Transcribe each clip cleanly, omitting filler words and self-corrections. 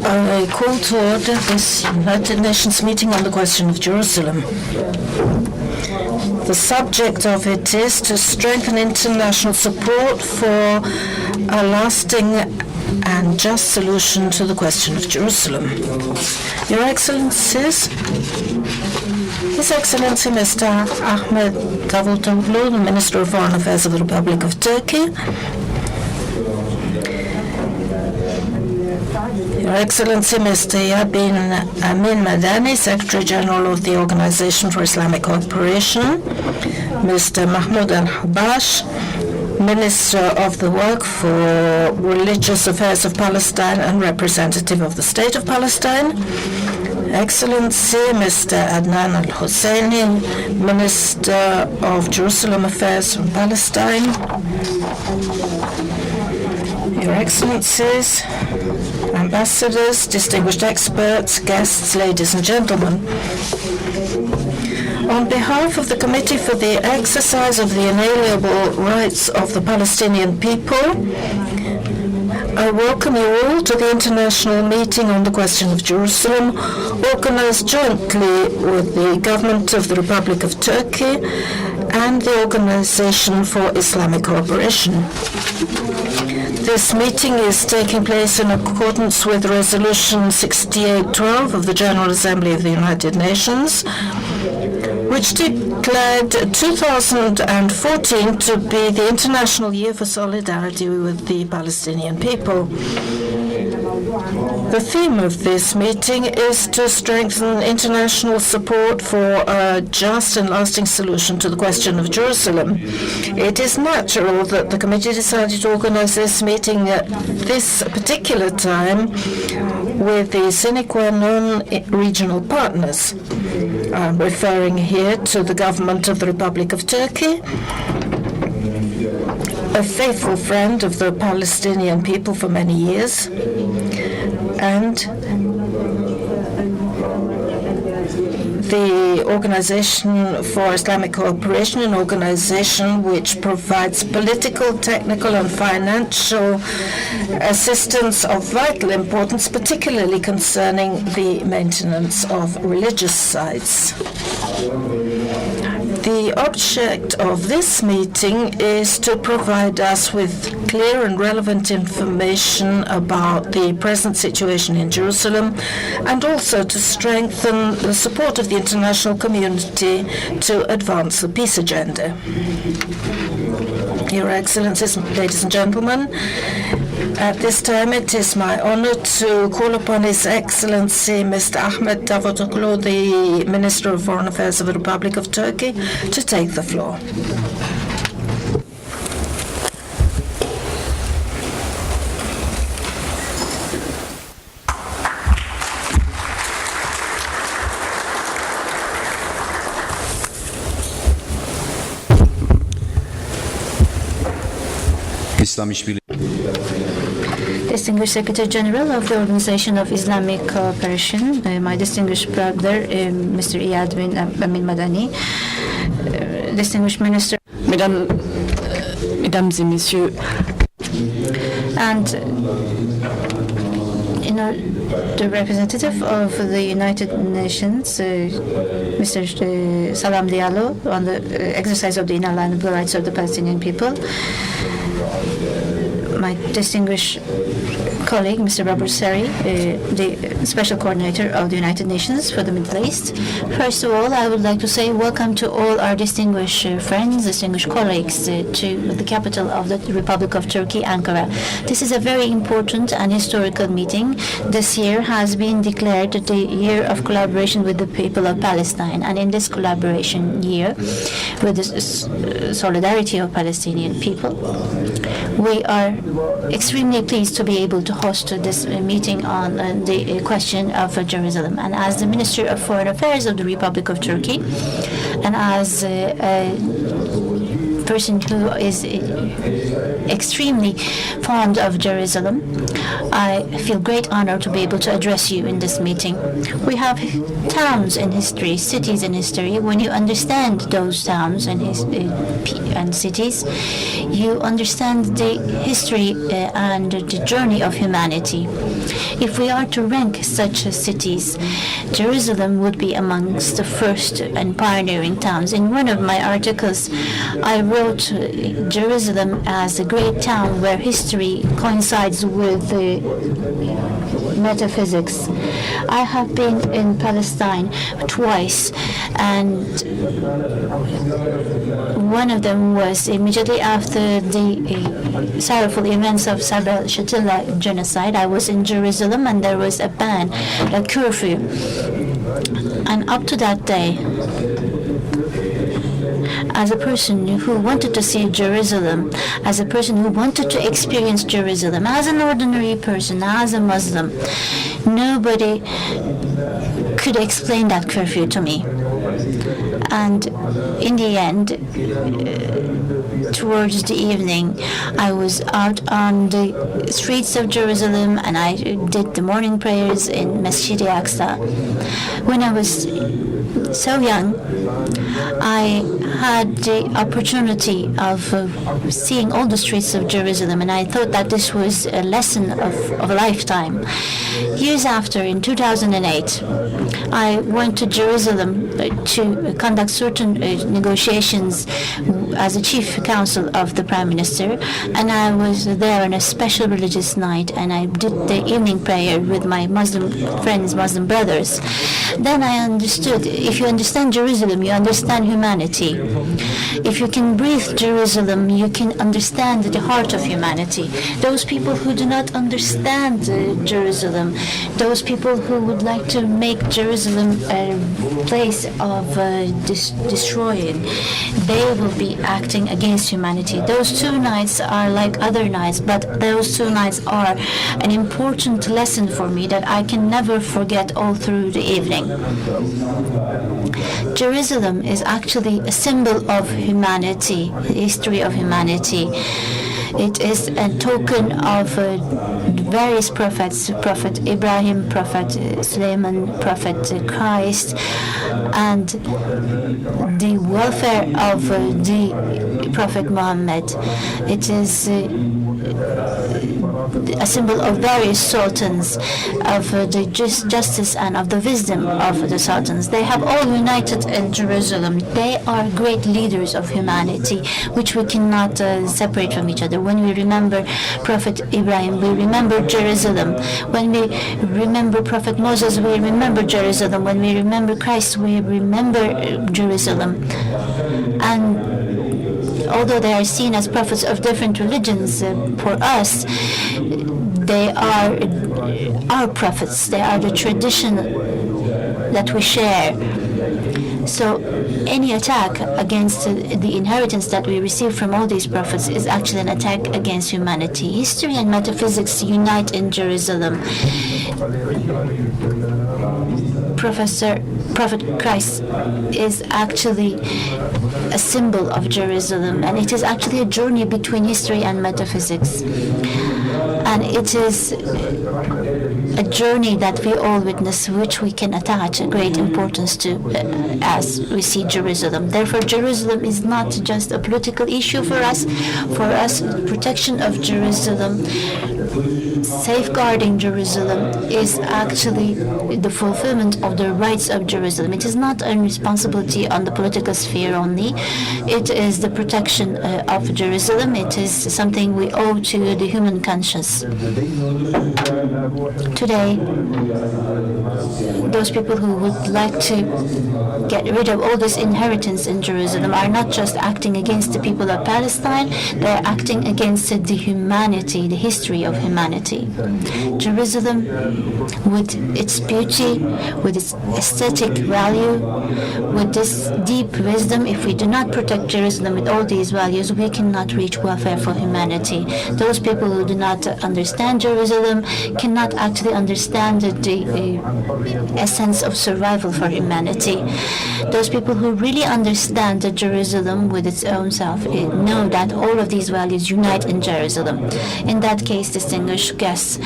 I call to order this United Nations meeting on the question of Jerusalem. The subject of it is to strengthen international support for a lasting and just solution to the question of Jerusalem. Your Excellencies, His Excellency Mr. Ahmet Davutoglu, the Minister of Foreign Affairs of the Republic of Turkey, Your Excellency Mr. Yabin Amin Madani, Secretary General of the Organization for Islamic Cooperation, Mr. Mahmoud Al-Habash, Minister of the Work for Religious Affairs of Palestine and representative of the State of Palestine, Excellency Mr. Adnan Al-Husseini, Minister of Jerusalem Affairs from Palestine, Your Excellencies, ambassadors, distinguished experts, guests, ladies and gentlemen. On behalf of the Committee for the Exercise of the Inalienable Rights of the Palestinian People, I welcome you all to the international meeting on the question of Jerusalem, organized jointly with the Government of the Republic of Turkey and the Organization for Islamic Cooperation. This meeting is taking place in accordance with Resolution 6812 of the General Assembly of the United Nations, which declared 2014 to be the International Year for Solidarity with the Palestinian people. The theme of this meeting is to strengthen international support for a just and lasting solution to the question of Jerusalem. It is natural that the committee decided to organize this meeting at this particular time with the sine qua non regional partners. I'm referring here to the government of the Republic of Turkey, a faithful friend of the Palestinian people for many years, and the Organization for Islamic Cooperation, an organization which provides political, technical, and financial assistance of vital importance, particularly concerning the maintenance of religious sites. The object of this meeting is to provide us with clear and relevant information about the present situation in Jerusalem and also to strengthen the support of the international community to advance the peace agenda. Your Excellencies, ladies and gentlemen, at this time it is my honor to call upon His Excellency Mr. Ahmet Davutoglu, the Minister of Foreign Affairs of the Republic of Turkey, to take the floor. Distinguished Secretary General of the Organization of Islamic Cooperation, my distinguished brother, Mr. Yabin Amin Madani, distinguished Minister, Mesdames et Messieurs, and the representative of the United Nations, Mr. Salam Diallo, on the exercise of the inalienable rights of the Palestinian people, my distinguished colleague, Mr. Robert Seri, the Special Coordinator of the United Nations for the Middle East. First of all, I would like to say welcome to all our distinguished friends, distinguished colleagues to the capital of the Republic of Turkey, Ankara. This is a very important and historical meeting. This year has been declared the year of collaboration with the people of Palestine, and in this collaboration year, with the solidarity of Palestinian people, we are extremely pleased to be able to host this meeting on the question of Jerusalem. And as the Minister of Foreign Affairs of the Republic of Turkey, and as person who is extremely fond of Jerusalem, I feel great honor to be able to address you in this meeting. We have towns in history, cities in history. When you understand those towns and cities, you understand the history and the journey of humanity. If we are to rank such cities, Jerusalem would be amongst the first and pioneering towns. In one of my articles, I wrote Jerusalem as a great town where history coincides with metaphysics. I have been in Palestine twice, and one of them was immediately after the sorrowful events of Sabra Shatila genocide. I was in Jerusalem, and there was a ban, a curfew. And up to that day, as a person who wanted to see Jerusalem, as a person who wanted to experience Jerusalem, as an ordinary person, as a Muslim, nobody could explain that curfew to me. And in the end, towards the evening, I was out on the streets of Jerusalem, and I did the morning prayers in Masjid al-Aqsa. When I was so young, I had the opportunity of seeing all the streets of Jerusalem, and I thought that this was a lesson of a lifetime. Years after, in 2008, I went to Jerusalem to conduct certain negotiations as a chief counsel of the Prime Minister, and I was there on a special religious night, and I did the evening prayer with my Muslim friends, Muslim brothers. Then I understood, if you understand Jerusalem, you understand humanity. If you can breathe Jerusalem, you can understand the heart of humanity. Those people who do not understand Jerusalem, those people who would like to make Jerusalem a place of destroying, they will be acting against humanity. Those two nights are like other nights, but those two nights are an important lesson for me that I can never forget all through the evening. Jerusalem is actually a symbol of humanity, the history of humanity. It is a token of various prophets, Prophet Ibrahim, Prophet Suleiman, Prophet Christ, and the welfare of the Prophet Muhammad. It is a symbol of various sultans, of the justice and of the wisdom of the sultans. They have all united in Jerusalem. They are great leaders of humanity, which we cannot separate from each other. When we remember Prophet Ibrahim, we remember Jerusalem. When we remember Prophet Moses, we remember Jerusalem. When we remember Christ, we remember Jerusalem. And although they are seen as prophets of different religions, for us, they are our prophets. They are the tradition that we share. So any attack against the inheritance that we receive from all these prophets is actually an attack against humanity. History and metaphysics unite in Jerusalem. Prophet Christ is actually a symbol of Jerusalem, and it is actually a journey between history and metaphysics. And it is a journey that we all witness, which we can attach a great importance to as we see Jerusalem. Therefore, Jerusalem is not just a political issue for us. For us, protection of Jerusalem, safeguarding Jerusalem is actually the fulfillment of the rights of Jerusalem. It is not a responsibility on the political sphere only. It is the protection of Jerusalem. It is something we owe to the human conscience. Today, those people who would like to get rid of all this inheritance in Jerusalem are not just acting against the people of Palestine, they are acting against the humanity, the history of humanity. Jerusalem, with its beauty, with its aesthetic value, with this deep wisdom, if we do not protect Jerusalem with all these values, we cannot reach welfare for humanity. Those people who do not understand Jerusalem cannot actually understand the essence of survival for humanity. Those people who really understand that Jerusalem with its own self know that all of these values unite in Jerusalem. In that case, distinguished guests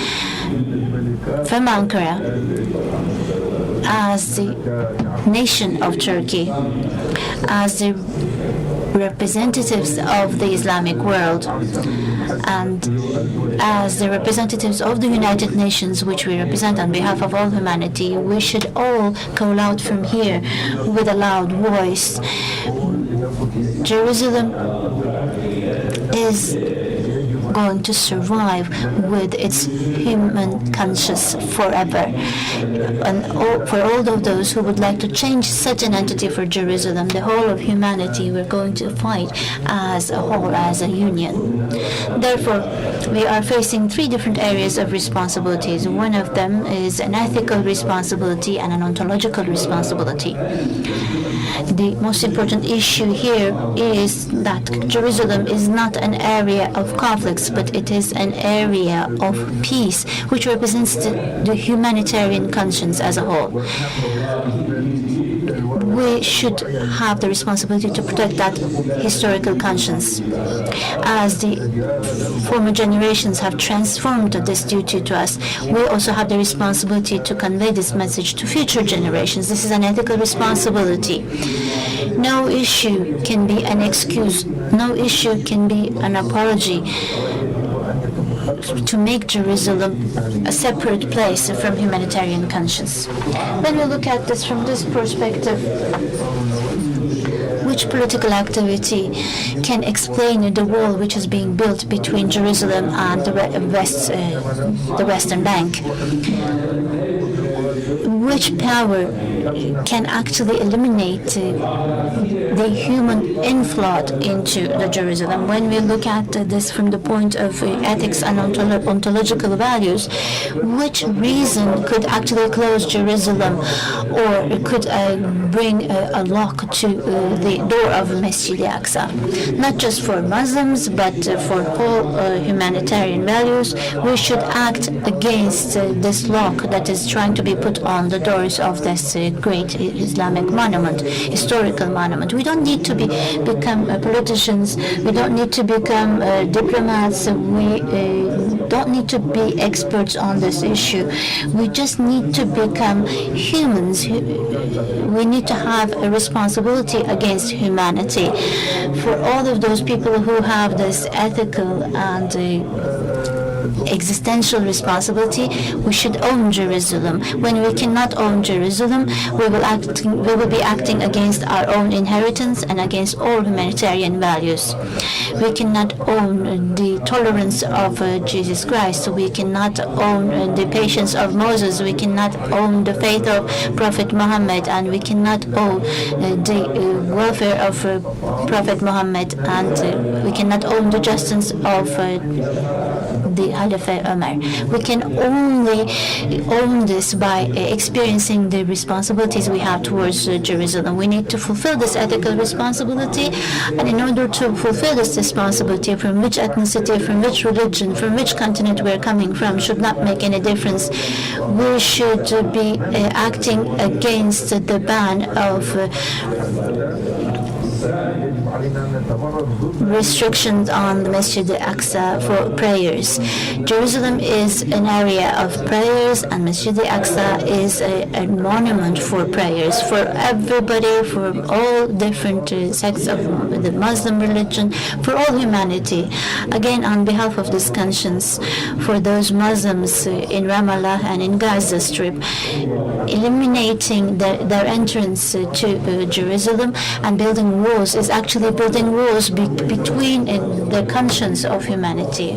from Ankara, as the nation of Turkey, as the representatives of the Islamic world, and as the representatives of the United Nations, which we represent on behalf of all humanity, we should all call out from here with a loud voice. Jerusalem is going to survive with its human conscience forever. And for all of those who would like to change such an entity for Jerusalem, the whole of humanity, we're going to fight as a whole, as a union. Therefore, we are facing three different areas of responsibilities. One of them is an ethical responsibility and an ontological responsibility. The most important issue here is that Jerusalem is not an area of conflicts, but it is an area of peace, which represents the humanitarian conscience as a whole. We should have the responsibility to protect that historical conscience. As the former generations have transformed this duty to us, we also have the responsibility to convey this message to future generations. This is an ethical responsibility. No issue can be an excuse. No issue can be an apology to make Jerusalem a separate place from humanitarian conscience. When we look at this from this perspective, which political activity can explain the wall which is being built between Jerusalem and the Western Bank? Which power can actually eliminate the human inflow into the Jerusalem? When we look at this from the point of ethics and ontological values, which reason could actually close Jerusalem or could bring a lock to the door of Masjid al-Aqsa? Not just for Muslims, but for all humanitarian values, we should act against this lock that is trying to be put on the doors of this great Islamic monument, historical monument. We don't need to become politicians. We don't need to become diplomats. We don't need to be experts on this issue. We just need to become humans. We need to have a responsibility against humanity. For all of those people who have this ethical and existential responsibility, we should own Jerusalem. When we cannot own Jerusalem, we will be acting against our own inheritance and against all humanitarian values. We cannot own the tolerance of Jesus Christ. We cannot own the patience of Moses. We cannot own the faith of Prophet Muhammad, and we cannot own the welfare of Prophet Muhammad, and we cannot own the justice of the Khalifa Umar. We can only own this by experiencing the responsibilities we have towards Jerusalem. We need to fulfill this ethical responsibility, and in order to fulfill this responsibility, from which ethnicity, from which religion, from which continent we're coming from should not make any difference. We should be acting against the ban of restrictions on the Masjid al-Aqsa for prayers. Jerusalem is an area of prayers, and Masjid al-Aqsa is a monument for prayers for everybody, for all different sects of the Muslim religion, for all humanity. Again, on behalf of this conscience, for those Muslims in Ramallah and in Gaza Strip, eliminating their entrance to Jerusalem and building walls is actually building walls between the conscience of humanity.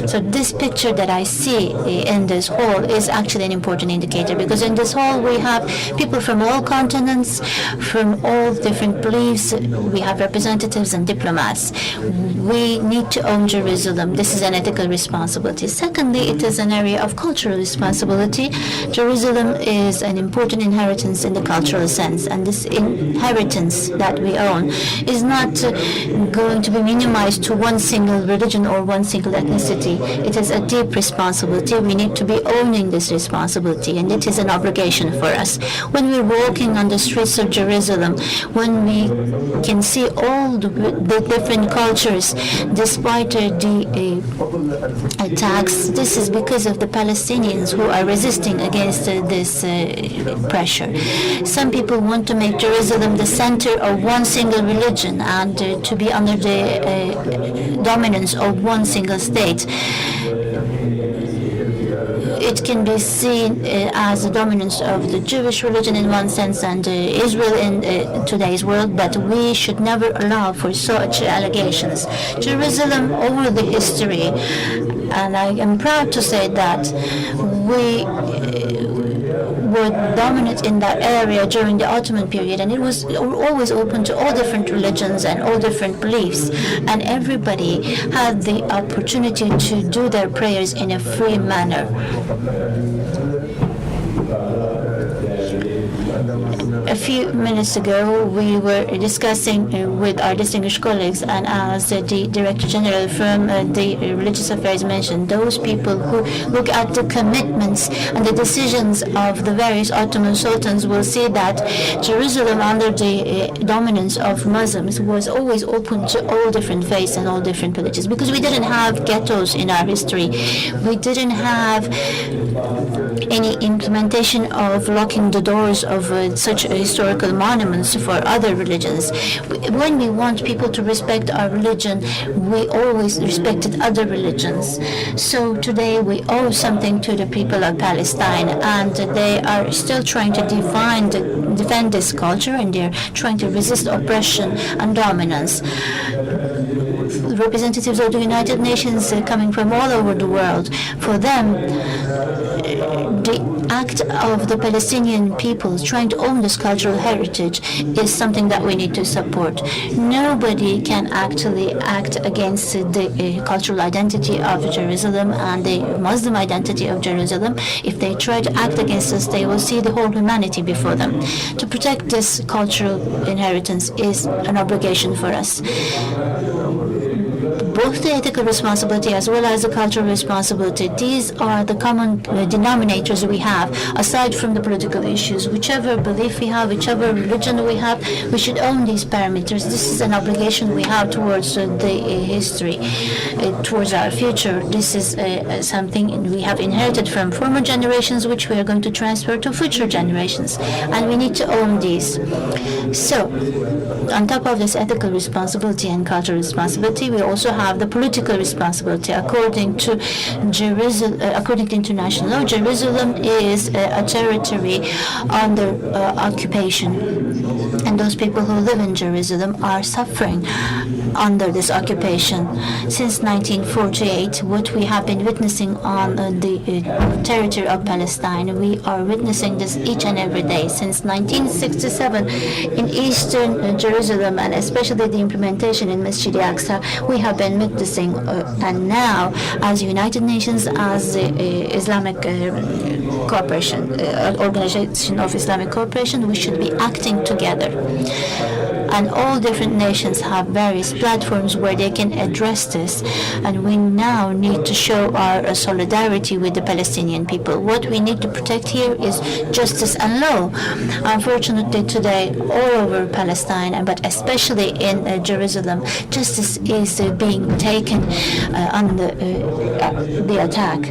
So this picture that I see in this hall is actually an important indicator, because in this hall we have people from all continents, from all different beliefs. We have representatives and diplomats. We need to own Jerusalem. This is an ethical responsibility. Secondly, it is an area of cultural responsibility. Jerusalem is an important inheritance in the cultural sense, and this inheritance that we own is not going to be minimized to one single religion or one single ethnicity. It is a deep responsibility. We need to be owning this responsibility, and it is an obligation for us. When we're walking on the streets of Jerusalem, when we can see all the different cultures, despite the attacks, this is because of the Palestinians who are resisting against this pressure. Some people want to make Jerusalem the center of one single religion and to be under the dominance of one single state. It can be seen as the dominance of the Jewish religion in one sense and Israel in today's world, but we should never allow for such allegations. Jerusalem over the history, and I am proud to say that we were dominant in that area during the Ottoman period, and it was always open to all different religions and all different beliefs, and everybody had the opportunity to do their prayers in a free manner. A few minutes ago, we were discussing with our distinguished colleagues, and as the Director General from the Religious Affairs mentioned, those people who look at the commitments and the decisions of the various Ottoman sultans will see that Jerusalem, under the dominance of Muslims, was always open to all different faiths and all different religions, because we didn't have ghettos in our history. We didn't have any implementation of locking the doors of such historical monuments for other religions. When we want people to respect our religion, we always respected other religions. So today we owe something to the people of Palestine, and they are still trying to defend this culture, and they're trying to resist oppression and dominance. Representatives of the United Nations coming from all over the world, for them, the act of the Palestinian people trying to own this cultural heritage is something that we need to support. Nobody can actually act against the cultural identity of Jerusalem and the Muslim identity of Jerusalem. If they try to act against us, they will see the whole humanity before them. To protect this cultural inheritance is an obligation for us. Both the ethical responsibility as well as the cultural responsibility, these are the common denominators we have, aside from the political issues. Whichever belief we have, whichever religion we have, we should own these parameters. This is an obligation we have towards the history, towards our future. This is something we have inherited from former generations, which we are going to transfer to future generations, and we need to own these. So, on top of this ethical responsibility and cultural responsibility, we also have the political responsibility. According to international law, Jerusalem is a territory under occupation, and those people who live in Jerusalem are suffering under this occupation. Since 1948, what we have been witnessing on the territory of Palestine, we are witnessing this each and every day. Since 1967, in eastern Jerusalem, and especially the implementation in Masjid al-Aqsa, we have been witnessing, and now, as United Nations, as the Islamic Cooperation, Organization of Islamic Cooperation, we should be acting together. And all different nations have various platforms where they can address this, and we now need to show our solidarity with the Palestinian people. What we need to protect here is justice and law. Unfortunately, today, all over Palestine, but especially in Jerusalem, justice is being taken under the attack.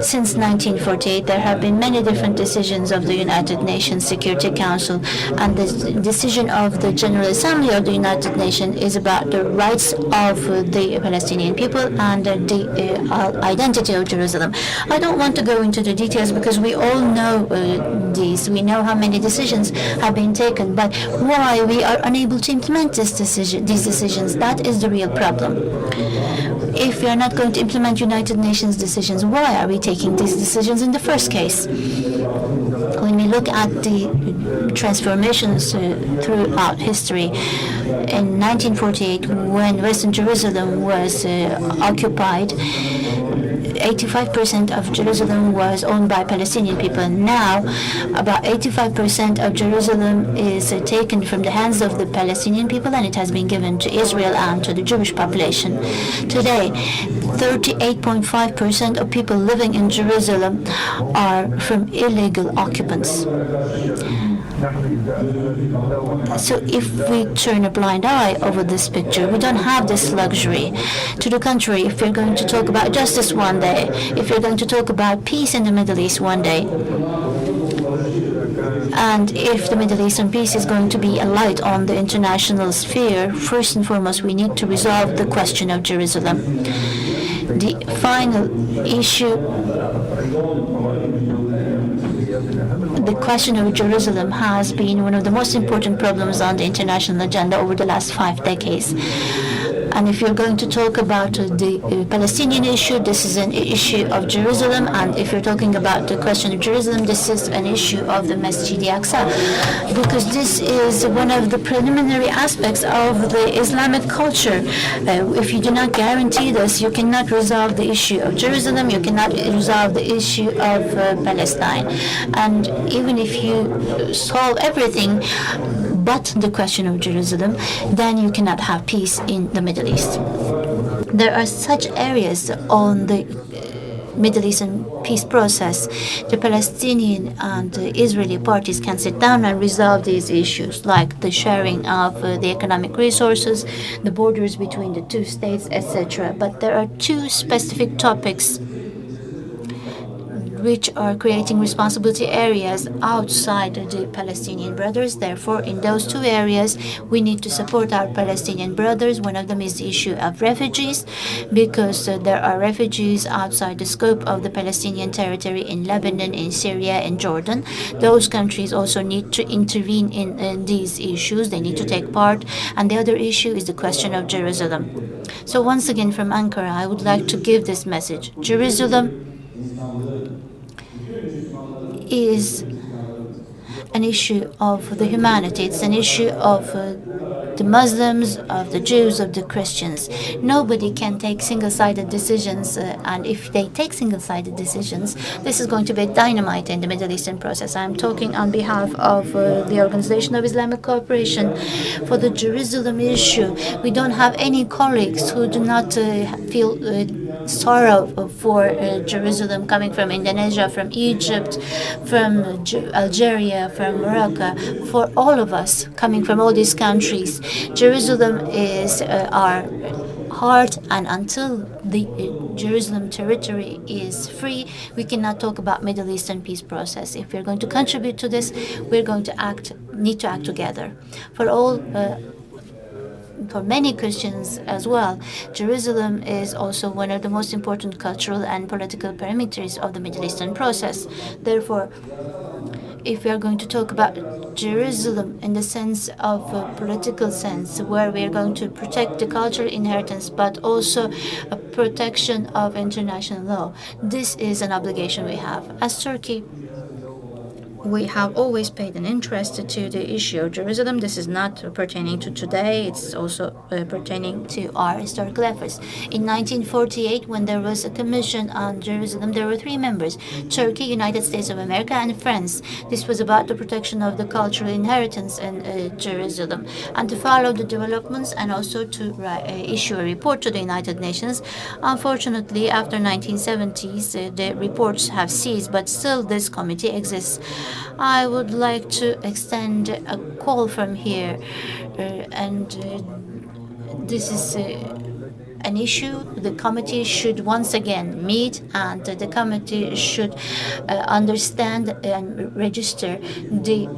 Since 1948, there have been many different decisions of the United Nations Security Council, and the decision of the General Assembly of the United Nations is about the rights of the Palestinian people and the identity of Jerusalem. I don't want to go into the details because we all know these. We know how many decisions have been taken, but why we are unable to implement these decisions, that is the real problem. If we are not going to implement United Nations decisions, why are we taking these decisions in the first case? We we look at the transformations throughout history, in 1948, when Western Jerusalem was occupied, 85% of Jerusalem was owned by Palestinian people. Now, about 85% of Jerusalem is taken from the hands of the Palestinian people, and it has been given to Israel and to the Jewish population. Today, 38.5% of people living in Jerusalem are from illegal occupants. So if we turn a blind eye over this picture, we don't have this luxury. To the contrary, if we're going to talk about justice one day, if we're going to talk about peace in the Middle East one day, and if the Middle Eastern peace is going to be a light on the international sphere, first and foremost, we need to resolve the question of Jerusalem. The final issue, the question of Jerusalem, has been one of the most important problems on the international agenda over the last 5 decades. And if you're going to talk about the Palestinian issue, this is an issue of Jerusalem. And if you're talking about the question of Jerusalem, this is an issue of the Masjid al-Aqsa. Because this is one of the preliminary aspects of the Islamic culture. If you do not guarantee this, you cannot resolve the issue of Jerusalem, you cannot resolve the issue of Palestine. And even if you solve everything but the question of Jerusalem, then you cannot have peace in the Middle East. There are such areas on the Middle Eastern peace process. The Palestinian and the Israeli parties can sit down and resolve these issues, like the sharing of the economic resources, the borders between the two states, etc. But there are two specific topics which are creating responsibility areas outside the Palestinian brothers. Therefore, in those two areas, we need to support our Palestinian brothers. One of them is the issue of refugees, because there are refugees outside the scope of the Palestinian territory in Lebanon, in Syria, and Jordan. Those countries also need to intervene in these issues. They need to take part. And the other issue is the question of Jerusalem. So once again, from Ankara, I would like to give this message. Jerusalem is an issue of the humanity. It's an issue of the Muslims, of the Jews, of the Christians. Nobody can take single-sided decisions, and if they take single-sided decisions, this is going to be dynamite in the Middle Eastern process. I'm talking on behalf of the Organization of Islamic Cooperation. For the Jerusalem issue, we don't have any colleagues who do not feel sorrow for Jerusalem, coming from Indonesia, from Egypt, from Algeria, from Morocco. For all of us coming from all these countries, Jerusalem is our heart, and until the Jerusalem territory is free, we cannot talk about Middle Eastern peace process. If we're going to contribute to this, we're going to need to act together. For many Christians as well, Jerusalem is also one of the most important cultural and political parameters of the Middle Eastern process. Therefore, if we are going to talk about Jerusalem in the sense of a political sense, where we are going to protect the cultural inheritance, but also a protection of international law, this is an obligation we have. As Turkey, we have always paid an interest to the issue of Jerusalem. This is not pertaining to today. It's also pertaining to our historical efforts. In 1948, when there was a commission on Jerusalem, there were 3 members: Turkey, United States of America, and France. This was about the protection of the cultural inheritance in Jerusalem, and to follow the developments and also to issue a report to the United Nations. Unfortunately, after 1970s, the reports have ceased, but still this committee exists. I would like to extend a call from here, and this is an issue. The committee should once again meet, and the committee should understand and register the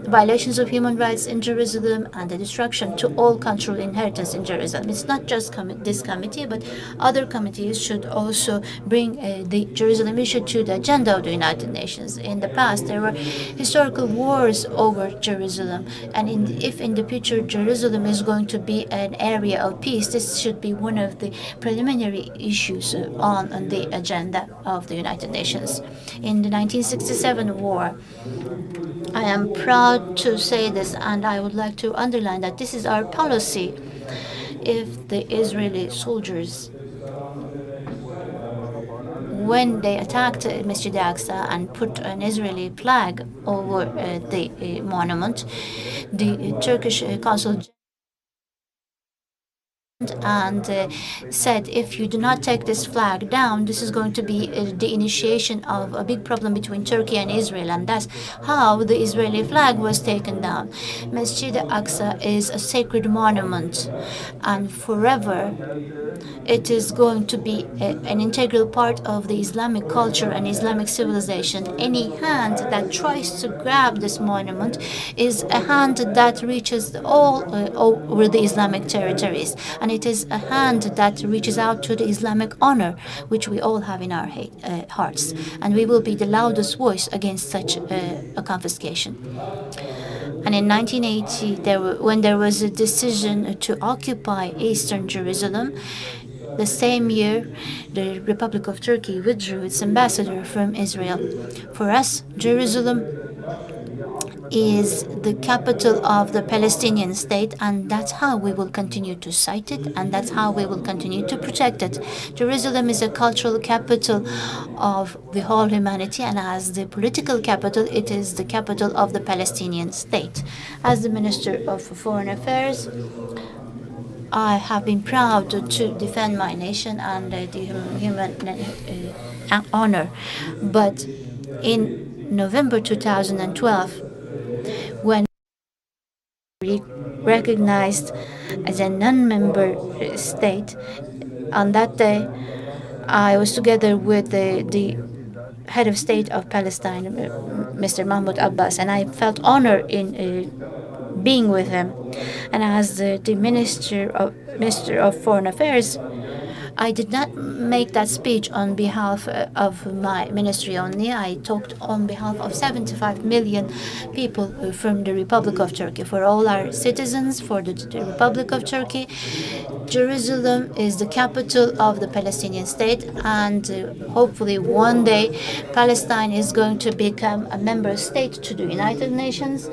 violations of human rights in Jerusalem and the destruction to all cultural inheritance in Jerusalem. It's not just this committee, but other committees should also bring the Jerusalem issue to the agenda of the United Nations. In the past, there were historical wars over Jerusalem, and if in the future Jerusalem is going to be an area of peace, this should be one of the preliminary issues on the agenda of the United Nations. In the 1967 war, I am proud to say this, and I would like to underline that this is our policy. If the Israeli soldiers, when they attacked Masjid al-Aqsa and put an Israeli flag over the monument, the Turkish consul and said, if you do not take this flag down, this is going to be the initiation of a big problem between Turkey and Israel. And that's how the Israeli flag was taken down. Masjid al-Aqsa is a sacred monument, and forever it is going to be an integral part of the Islamic culture and Islamic civilization. Any hand that tries to grab this monument is a hand that reaches all over the Islamic territories, and it is a hand that reaches out to the Islamic honor, which we all have in our hearts. And we will be the loudest voice against such a confiscation. And in 1980, when there was a decision to occupy eastern Jerusalem, the same year, the Republic of Turkey withdrew its ambassador from Israel. For us, Jerusalem is the capital of the Palestinian state, and that's how we will continue to cite it, and that's how we will continue to protect it. Jerusalem is a cultural capital of the whole humanity, and as the political capital, it is the capital of the Palestinian state. As the Minister of Foreign Affairs, I have been proud to defend my nation and the human honor. But in November 2012, when recognized as a non-member state, on that day, I was together with the head of state of Palestine, Mr. Mahmoud Abbas, and I felt honored in being with him. And as the Minister of Foreign Affairs, I did not make that speech on behalf of my ministry only. I talked on behalf of 75 million people from the Republic of Turkey, for all our citizens, for the Republic of Turkey. Jerusalem is the capital of the Palestinian state, and hopefully one day Palestine is going to become a member state to the United Nations.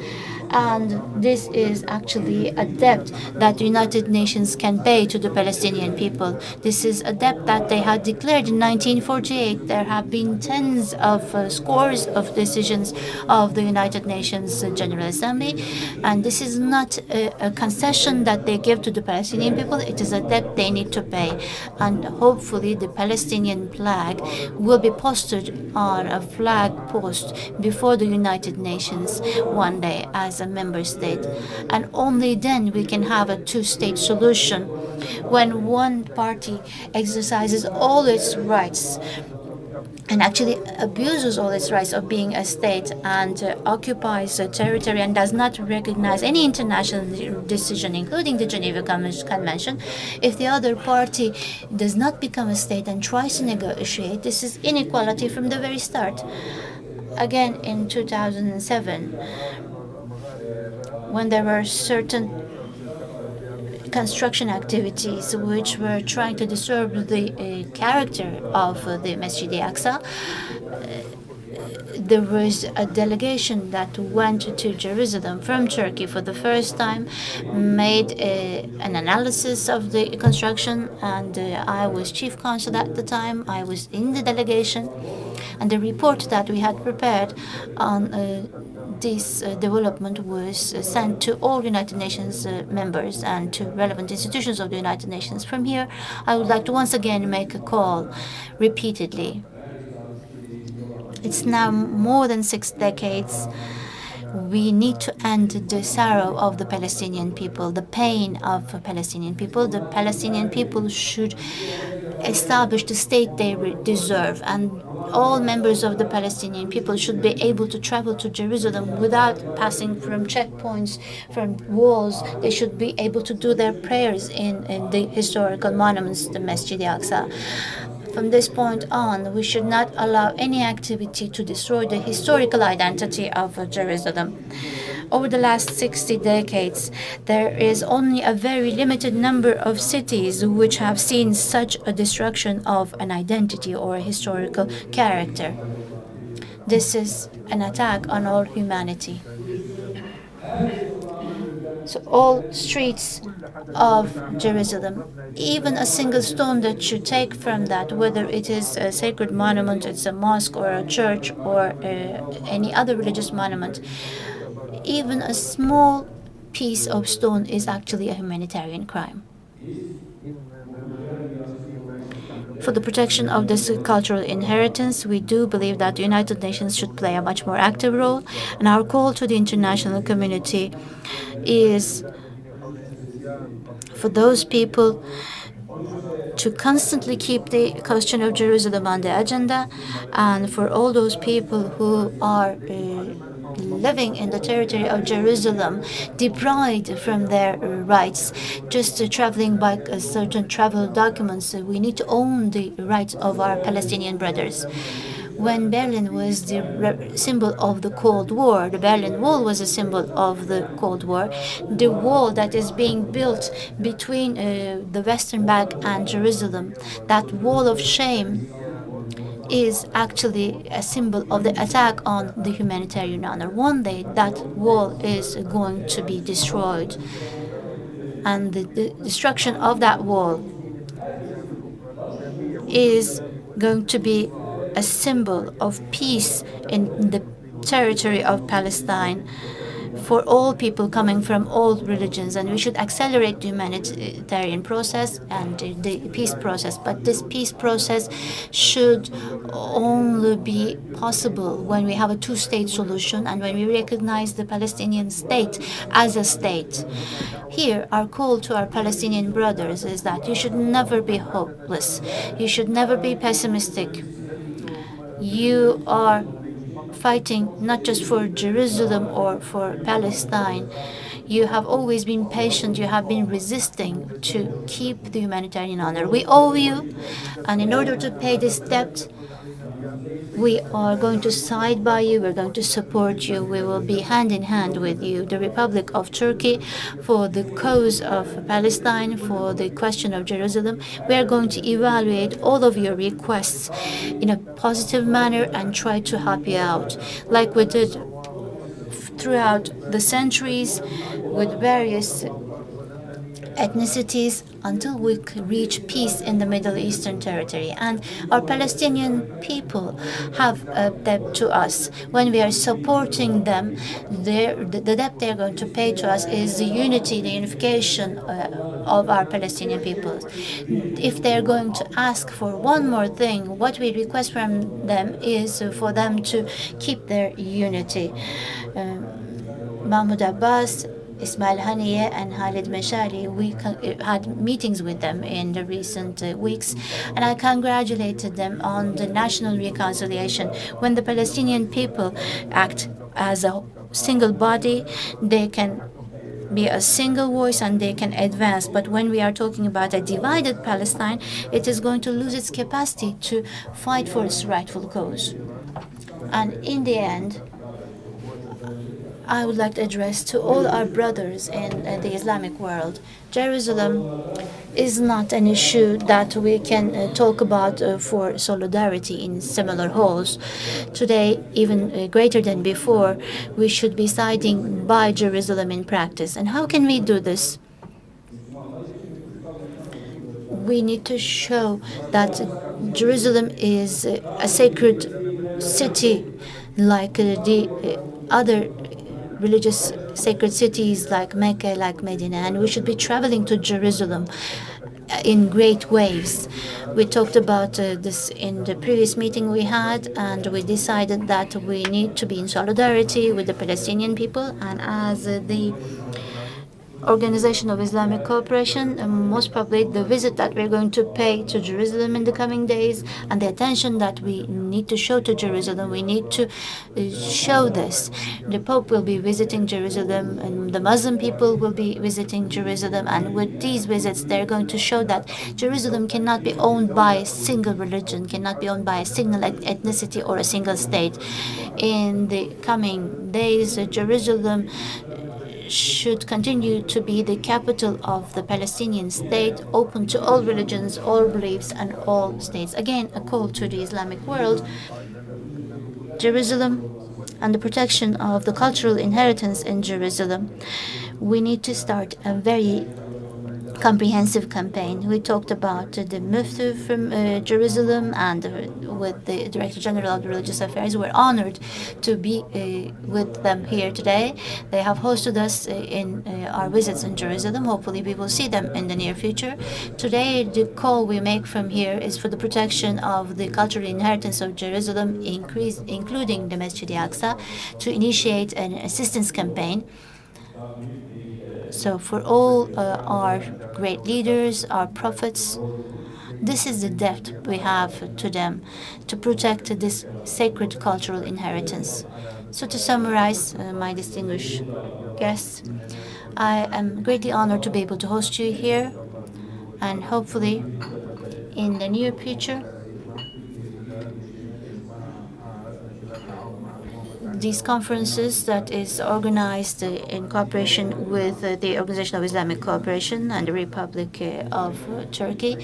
And this is actually a debt that the United Nations can pay to the Palestinian people. This is a debt that they had declared in 1948. There have been tens of scores of decisions of the United Nations General Assembly, and this is not a concession that they give to the Palestinian people. It is a debt they need to pay. And hopefully the Palestinian flag will be posted on a flag post before the United Nations one day as a member state. And only then we can have a two-state solution. When one party exercises all its rights and actually abuses all its rights of being a state and occupies a territory and does not recognize any international decision, including the Geneva Convention, if the other party does not become a state and tries to negotiate, this is inequality from the very start. Again, in 2007, when there were certain construction activities which were trying to disturb the character of the Masjid al-Aqsa, there was a delegation that went to Jerusalem from Turkey for the first time, made an analysis of the construction, and I was chief counsel at the time. I was in the delegation, and the report that we had prepared on this development was sent to all United Nations members and to relevant institutions of the United Nations. From here, I would like to once again make a call repeatedly. It's now more than 6 decades. We need to end the sorrow of the Palestinian people, the pain of the Palestinian people. The Palestinian people should establish the state they deserve, and all members of the Palestinian people should be able to travel to Jerusalem without passing from checkpoints, from walls. They should be able to do their prayers in the historical monuments, the Masjid al-Aqsa. From this point on, we should not allow any activity to destroy the historical identity of Jerusalem. Over the last 60 decades, there is only a very limited number of cities which have seen such a destruction of an identity or a historical character. This is an attack on all humanity. So all streets of Jerusalem, even a single stone that you take from that, whether it is a sacred monument, it's a mosque or a church or any other religious monument, even a small piece of stone is actually a humanitarian crime. For the protection of this cultural inheritance, we do believe that the United Nations should play a much more active role, and our call to the international community is for those people to constantly keep the question of Jerusalem on the agenda, and for all those people who are living in the territory of Jerusalem, deprived from their rights, just traveling by certain travel documents. We need to own the rights of our Palestinian brothers. When Berlin was the symbol of the Cold War, the Berlin Wall was a symbol of the Cold War. The wall that is being built between the Western Bank and Jerusalem, that wall of shame, is actually a symbol of the attack on the humanitarian honor. One day that wall is going to be destroyed, and the destruction of that wall is going to be a symbol of peace in the territory of Palestine for all people coming from all religions, and we should accelerate the humanitarian process and the peace process. But this peace process should only be possible when we have a two-state solution and when we recognize the Palestinian state as a state. Here, our call to our Palestinian brothers is that you should never be hopeless. You should never be pessimistic. You are fighting not just for Jerusalem or for Palestine. You have always been patient. You have been resisting to keep the humanitarian honor. We owe you, and in order to pay this debt, we are going to side by you. We're going to support you. We will be hand in hand with you, the Republic of Turkey, for the cause of Palestine, for the question of Jerusalem. We are going to evaluate all of your requests in a positive manner and try to help you out, like we did throughout the centuries with various ethnicities, until we could reach peace in the Middle Eastern territory. And our Palestinian people have a debt to us. When we are supporting them, the debt they're going to pay to us is the unity, the unification of our Palestinian people. If they're going to ask for one more thing, what we request from them is for them to keep their unity. Mahmoud Abbas, Ismail Haniyeh and Khalid Meshali, we had meetings with them in the recent weeks, and I congratulated them on the national reconciliation. When the Palestinian people act as a single body, they can be a single voice and they can advance. But when we are talking about a divided Palestine, it is going to lose its capacity to fight for its rightful cause. And in the end, I would like to address to all our brothers in the Islamic world. Jerusalem is not an issue that we can talk about for solidarity in similar halls. Today, even greater than before, we should be siding by Jerusalem in practice. And how can we do this? We need to show that Jerusalem is a sacred city like the other religious sacred cities like Mecca, like Medina, and we should be traveling to Jerusalem in great waves. We talked about this in the previous meeting we had, and we decided that we need to be in solidarity with the Palestinian people, and as the Organization of Islamic Cooperation, and most probably the visit that we're going to pay to Jerusalem in the coming days, and the attention that we need to show to Jerusalem. We need to show this. The Pope will be visiting Jerusalem, and the Muslim people will be visiting Jerusalem, and with these visits, they're going to show that Jerusalem cannot be owned by a single religion, cannot be owned by a single ethnicity or a single state. In the coming days, Jerusalem should continue to be the capital of the Palestinian state, open to all religions, all beliefs, and all states. Again, a call to the Islamic world. Jerusalem and the protection of the cultural inheritance in Jerusalem. We need to start a very comprehensive campaign. We talked about the Mufti from Jerusalem, and with the Director General of the Religious Affairs. We're honored to be with them here today. They have hosted us in our visits in Jerusalem. Hopefully, we will see them in the near future. Today, the call we make from here is for the protection of the cultural inheritance of Jerusalem, including the Masjid al-Aqsa, to initiate an assistance campaign. So for all our great leaders, our prophets, this is the debt we have to them, to protect this sacred cultural inheritance. So to summarize, my distinguished guests, I am greatly honored to be able to host you here, and hopefully in the near future, these conferences that is organized in cooperation with the Organization of Islamic Cooperation and the Republic of Turkey.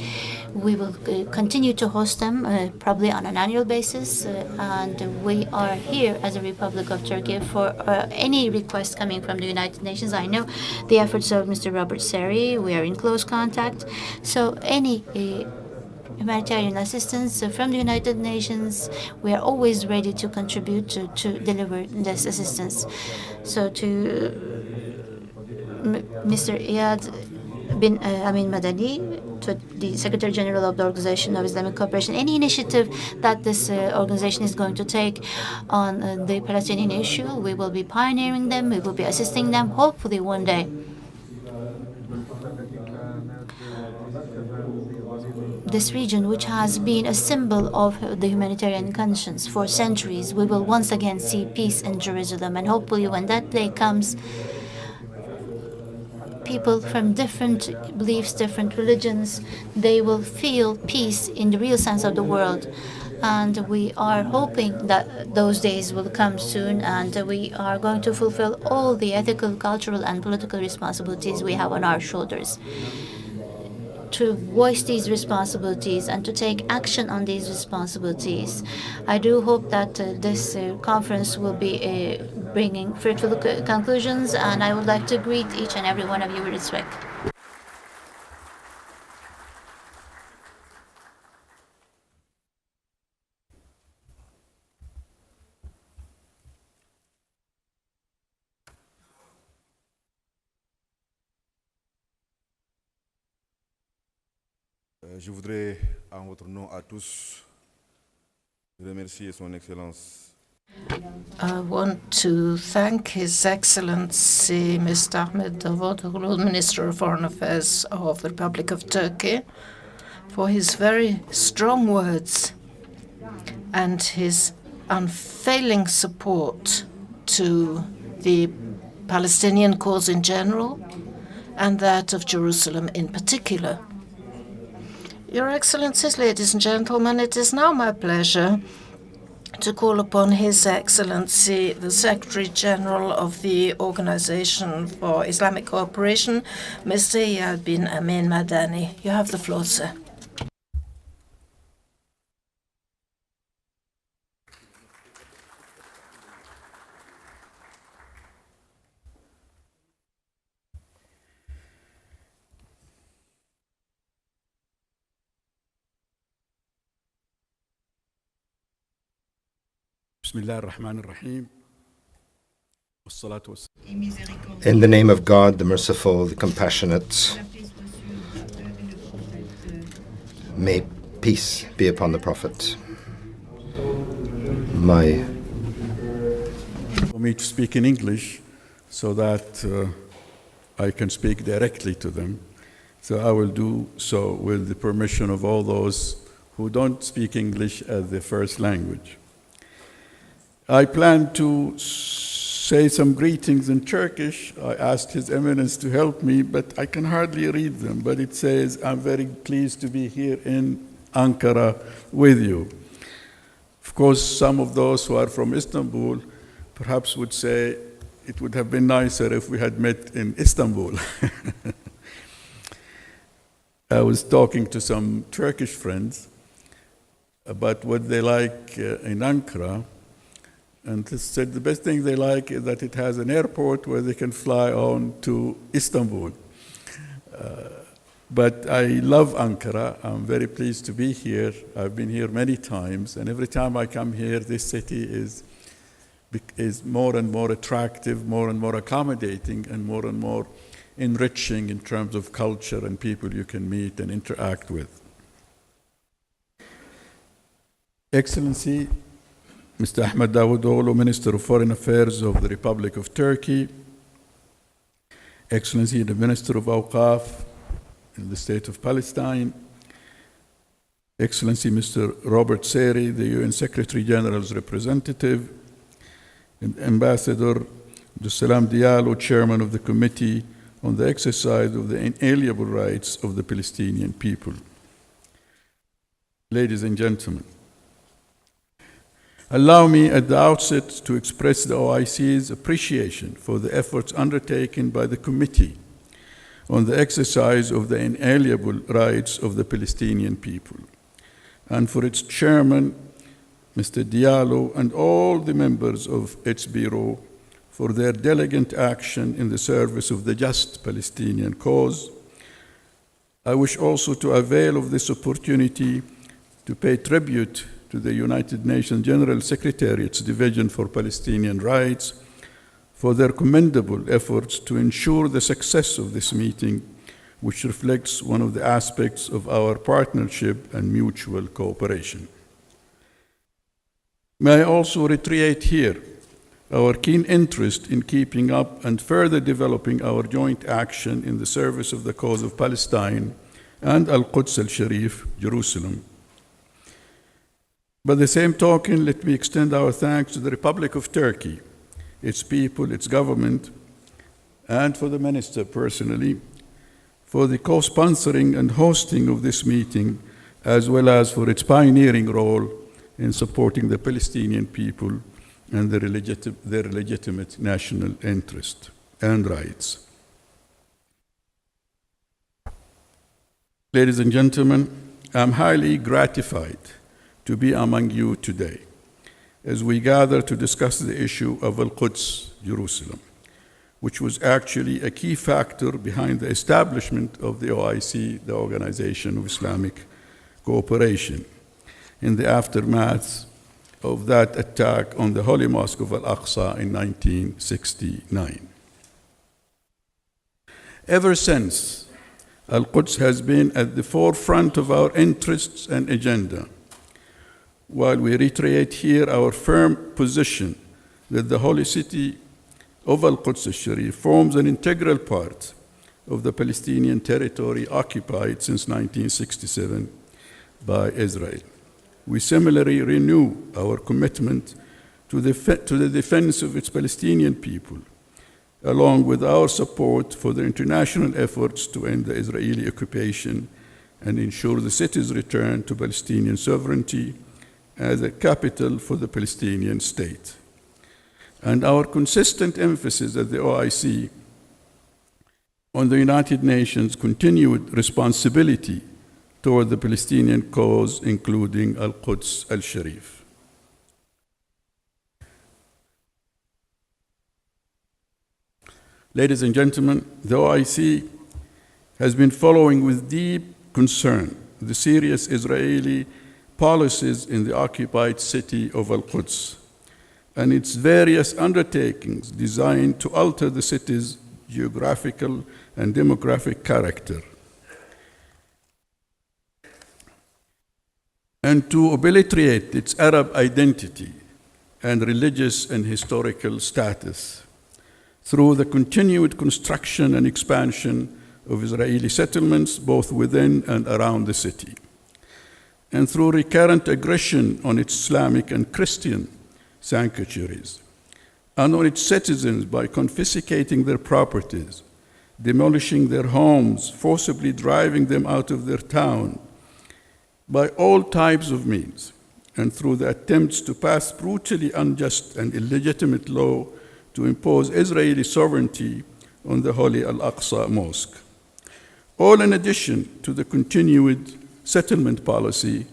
We will continue to host them probably on an annual basis, and we are here as a Republic of Turkey for any request coming from the United Nations. I know the efforts of Mr. Robert Seri. We are in close contact. So any humanitarian assistance from the United Nations, we are always ready to contribute to deliver this assistance. So to Mr. Iyad bin Amin Madani, to the Secretary General of the Organization of Islamic Cooperation, any initiative that this organization is going to take on the Palestinian issue, we will be pioneering them, we will be assisting them, hopefully one day. This region, which has been a symbol of the humanitarian conscience for centuries, we will once again see peace in Jerusalem. And hopefully when that day comes, people from different beliefs, different religions, they will feel peace in the real sense of the word. And we are hoping that those days will come soon, and we are going to fulfill all the ethical, cultural, and political responsibilities we have on our shoulders, to voice these responsibilities and to take action on these responsibilities. I do hope that this conference will be bringing fruitful conclusions, and I would like to greet each and every one of you with respect. Je voudrais, en votre nom à tous, remercier Son Excellence. I want to thank His Excellency Mr. Ahmed Davutoglu, Minister of Foreign Affairs of the Republic of Turkey, for his very strong words and his unfailing support to the Palestinian cause in general and that of Jerusalem in particular. Your Excellencies, ladies and gentlemen, it is now my pleasure to call upon His Excellency, the Secretary General of the Organization for Islamic Cooperation, Mr. Iyad bin Amin Madani. You have the floor, sir. In the name of God, the merciful, the compassionate, may peace be upon the Prophet. For me to speak in English so that I can speak directly to them. So I will do so with the permission of all those who don't speak English as their first language. I plan to say some greetings in Turkish. I asked His Eminence to help me, but I can hardly read them. But it says, I'm very pleased to be here in Ankara with you. Of course, some of those who are from Istanbul perhaps would say it would have been nicer if we had met in Istanbul. I was talking to some Turkish friends about what they like in Ankara, and they said the best thing they like is that it has an airport where they can fly on to Istanbul. But I love Ankara. I'm very pleased to be here. I've been here many times, and every time I come here, this city is more and more attractive, more and more accommodating, and more enriching in terms of culture and people you can meet and interact with. Excellency, Mr. Ahmed Davutoğlu, Minister of Foreign Affairs of the Republic of Turkey, Excellency, the Minister of Awqaf in the State of Palestine, Excellency, Mr. Robert Seri, the UN Secretary General's representative, and Ambassador Abdussalam Diallo, Chairman of the Committee on the Exercise of the Inalienable Rights of the Palestinian People. Ladies and gentlemen, allow me at the outset to express the OIC's appreciation for the efforts undertaken by the Committee on the Exercise of the Inalienable Rights of the Palestinian People, and for its chairman, Mr. Diallo, and all the members of its bureau for their diligent action in the service of the just Palestinian cause. I wish also to avail of this opportunity to pay tribute to the United Nations General Secretariat's Division for Palestinian Rights for their commendable efforts to ensure the success of this meeting, which reflects one of the aspects of our partnership and mutual cooperation. May I also reiterate here our keen interest in keeping up and further developing our joint action in the service of the cause of Palestine and Al-Quds al-Sharif, Jerusalem. By the same token, let me extend our thanks to the Republic of Turkey, its people, its government, and for the Minister personally, for the co-sponsoring and hosting of this meeting, as well as for its pioneering role in supporting the Palestinian people and their legitimate national interest and rights. Ladies and gentlemen, I'm highly gratified to be among you today as we gather to discuss the issue of Al-Quds, Jerusalem, which was actually a key factor behind the establishment of the OIC, the Organization of Islamic Cooperation, in the aftermath of that attack on the Holy Mosque of Al-Aqsa in 1969. Ever since, Al-Quds has been at the forefront of our interests and agenda, while we reiterate here our firm position that the holy city of Al-Quds al-Sharif forms an integral part of the Palestinian territory occupied since 1967 by Israel. We similarly renew our commitment to the defense of its Palestinian people, along with our support for the international efforts to end the Israeli occupation and ensure the city's return to Palestinian sovereignty as a capital for the Palestinian state. And our consistent emphasis at the OIC on the United Nations' continued responsibility toward the Palestinian cause, including Al-Quds al-Sharif. Ladies and gentlemen, the OIC has been following with deep concern the serious Israeli policies in the occupied city of Al-Quds and its various undertakings designed to alter the city's geographical and demographic character, and to obliterate its Arab identity and religious and historical status through the continued construction and expansion of Israeli settlements both within and around the city, and through recurrent aggression on its Islamic and Christian sanctuaries, and on its citizens by confiscating their properties, demolishing their homes, forcibly driving them out of their town, by all types of means, and through the attempts to pass brutally unjust and illegitimate law to impose Israeli sovereignty on the Holy Al-Aqsa Mosque. All in addition to the continued settlement policy,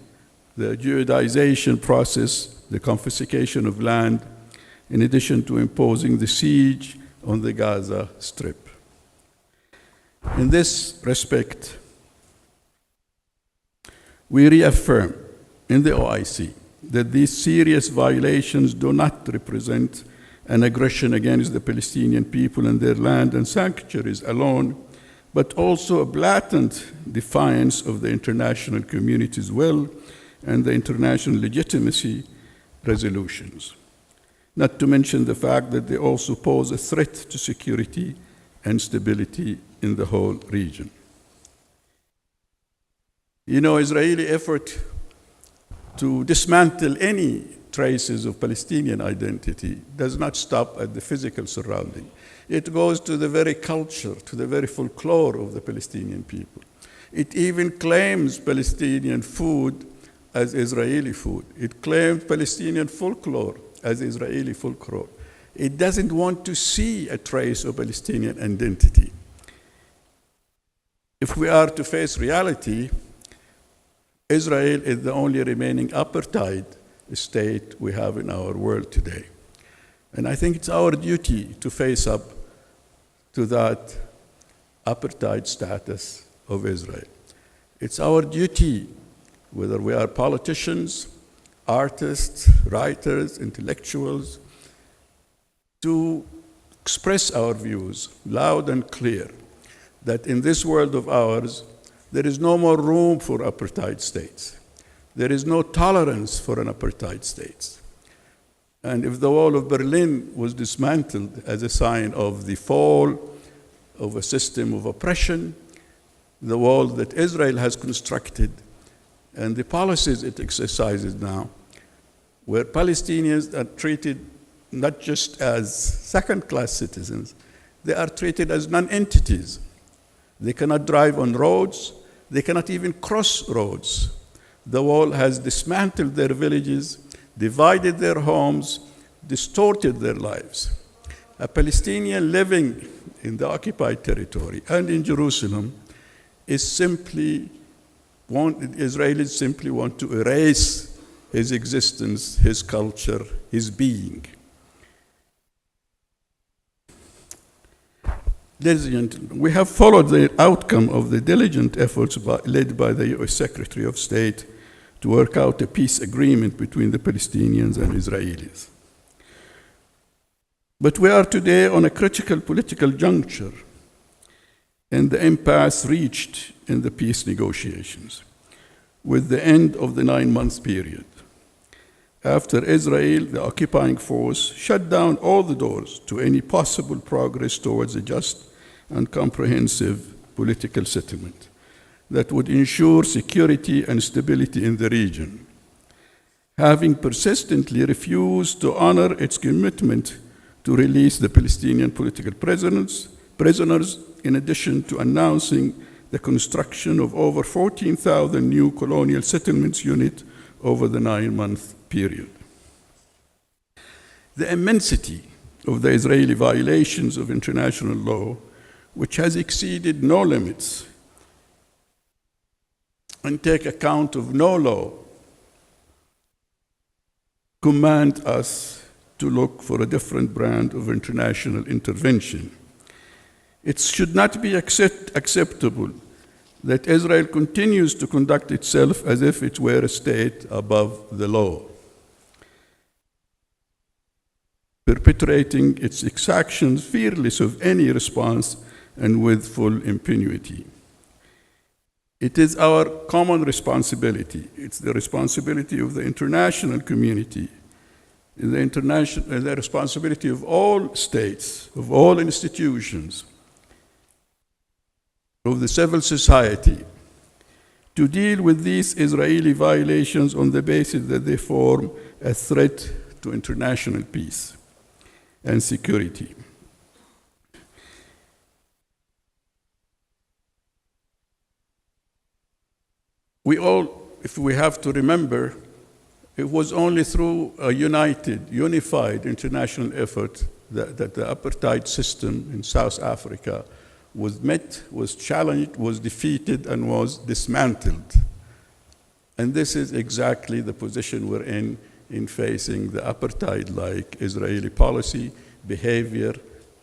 the Judaization process, the confiscation of land, in addition to imposing the siege on the Gaza Strip. In this respect, we reaffirm in the OIC that these serious violations do not represent an aggression against the Palestinian people and their land and sanctuaries alone, but also a blatant defiance of the international community's will and the international legitimacy resolutions, not to mention the fact that they also pose a threat to security and stability in the whole region. You know, Israeli effort to dismantle any traces of Palestinian identity does not stop at the physical surrounding. It goes to the very culture, to the very folklore of the Palestinian people. It even claims Palestinian food as Israeli food. It claims Palestinian folklore as Israeli folklore. It doesn't want to see a trace of Palestinian identity. If we are to face reality, Israel is the only remaining apartheid state we have in our world today. And I think it's our duty to face up to that apartheid status of Israel. It's our duty, whether we are politicians, artists, writers, intellectuals, to express our views loud and clear that in this world of ours, there is no more room for apartheid states. There is no tolerance for an apartheid state. And if the wall of Berlin was dismantled as a sign of the fall of a system of oppression, the wall that Israel has constructed and the policies it exercises now, where Palestinians are treated not just as second-class citizens, they are treated as non-entities. They cannot drive on roads. They cannot even cross roads. The wall has dismantled their villages, divided their homes, distorted their lives. A Palestinian living in the occupied territory and in Jerusalem is Israelis simply want to erase his existence, his culture, his being. Ladies and gentlemen, we have followed the outcome of the diligent efforts led by the US Secretary of State to work out a peace agreement between the Palestinians and Israelis. But we are today on a critical political juncture in the impasse reached in the peace negotiations with the end of the 9-month period, after Israel, the occupying force, shut down all the doors to any possible progress towards a just and comprehensive political settlement that would ensure security and stability in the region, having persistently refused to honor its commitment to release the Palestinian political prisoners, in addition to announcing the construction of over 14,000 new colonial settlements units over the 9-month period. The immensity of the Israeli violations of international law, which has exceeded no limits and take account of no law, command us to look for a different brand of international intervention. It should not be acceptable that Israel continues to conduct itself as if it were a state above the law, perpetrating its exactions fearless of any response and with full impunity. It is our common responsibility, it's the responsibility of the international community the responsibility of all states, of all institutions, of the civil society, to deal with these Israeli violations on the basis that they form a threat to international peace and security. We all, if we have to remember, it was only through a unified international effort that the apartheid system in South Africa was met, was challenged, was defeated, and was dismantled. And this is exactly the position we're in facing the apartheid-like Israeli policy, behavior,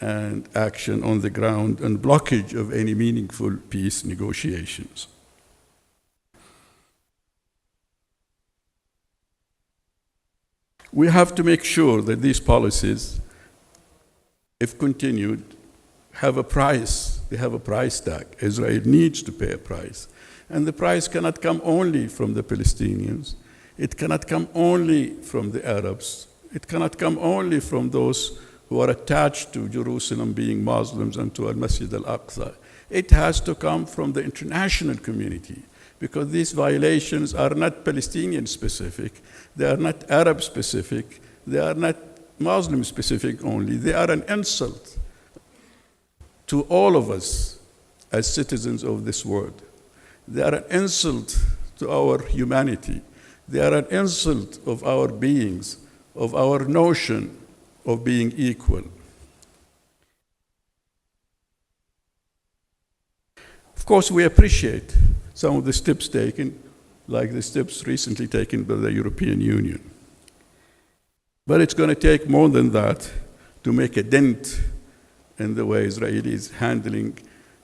and action on the ground, and blockage of any meaningful peace negotiations. We have to make sure that these policies, if continued, have a price. They have a price tag. Israel needs to pay a price. And the price cannot come only from the Palestinians. It cannot come only from the Arabs. It cannot come only from those who are attached to Jerusalem being Muslims and to Al-Masjid al-Aqsa. It has to come from the international community, because these violations are not Palestinian specific, they are not Arab specific, they are not Muslim specific only, they are an insult to all of us as citizens of this world. They are an insult to our humanity. They are an insult of our beings, of our notion of being equal. Of course, we appreciate some of the steps taken, like the steps recently taken by the European Union. But it's going to take more than that to make a dent in the way Israel is handling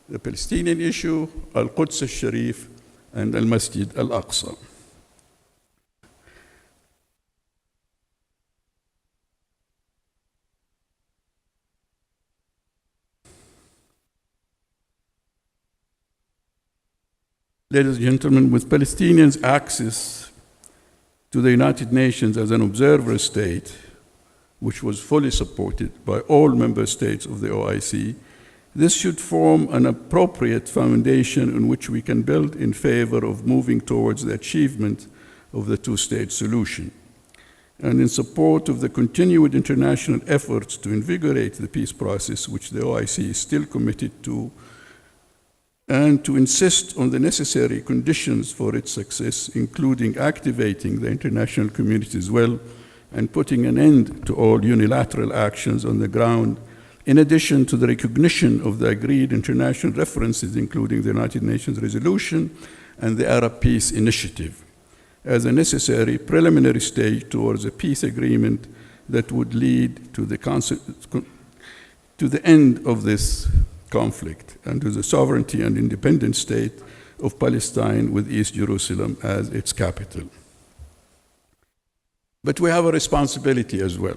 the Palestinian issue, Al-Quds al-Sharif, and Al-Masjid al-Aqsa. Ladies and gentlemen, with Palestinians' access to the United Nations as an observer state, which was fully supported by all member states of the OIC, this should form an appropriate foundation on which we can build in favor of moving towards the achievement of the two-state solution, and in support of the continued international efforts to invigorate the peace process, which the OIC is still committed to, and to insist on the necessary conditions for its success, including activating the international community's will and putting an end to all unilateral actions on the ground, in addition to the recognition of the agreed international references, including the United Nations resolution and the Arab Peace Initiative, as a necessary preliminary stage towards a peace agreement that would lead to the end of this conflict and to the sovereignty and independent state of Palestine with East Jerusalem as its capital. But we have a responsibility as well.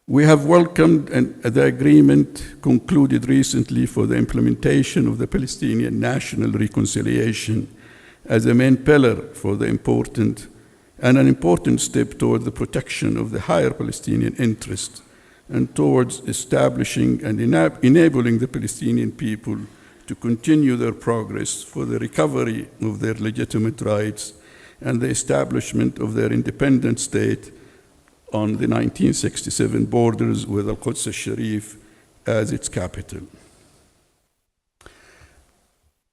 We have welcomed the agreement concluded recently for the implementation of the Palestinian national reconciliation as a main pillar for an important step toward the protection of the higher Palestinian interest and towards establishing and enabling the Palestinian people to continue their progress for the recovery of their legitimate rights and the establishment of their independent state on the 1967 borders with Al-Quds al-Sharif as its capital.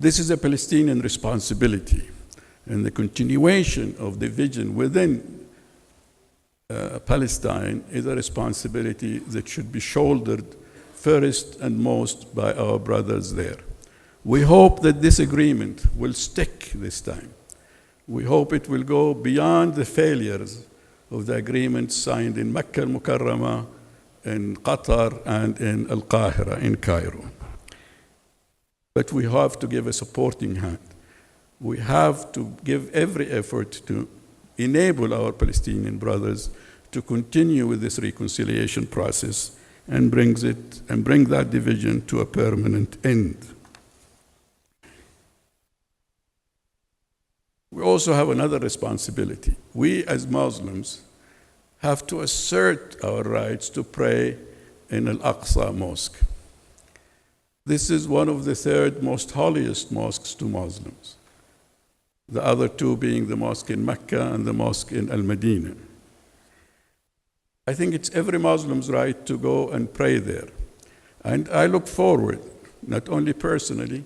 This is a Palestinian responsibility, and the continuation of division within Palestine is a responsibility that should be shouldered first and most by our brothers there. We hope that this agreement will stick this time. We hope it will go beyond the failures of the agreements signed in Mecca al-Mukarramah, in Qatar, and in Al-Qahira, in Cairo. But we have to give a supporting hand. We have to give every effort to enable our Palestinian brothers to continue with this reconciliation process and bring that division to a permanent end. We also have another responsibility. We as Muslims have to assert our rights to pray in Al-Aqsa Mosque. This is one of the third most holiest mosques to Muslims, the other two being the mosque in Mecca and the mosque in Al-Madinah. I think it's every Muslim's right to go and pray there. And I look forward, not only personally,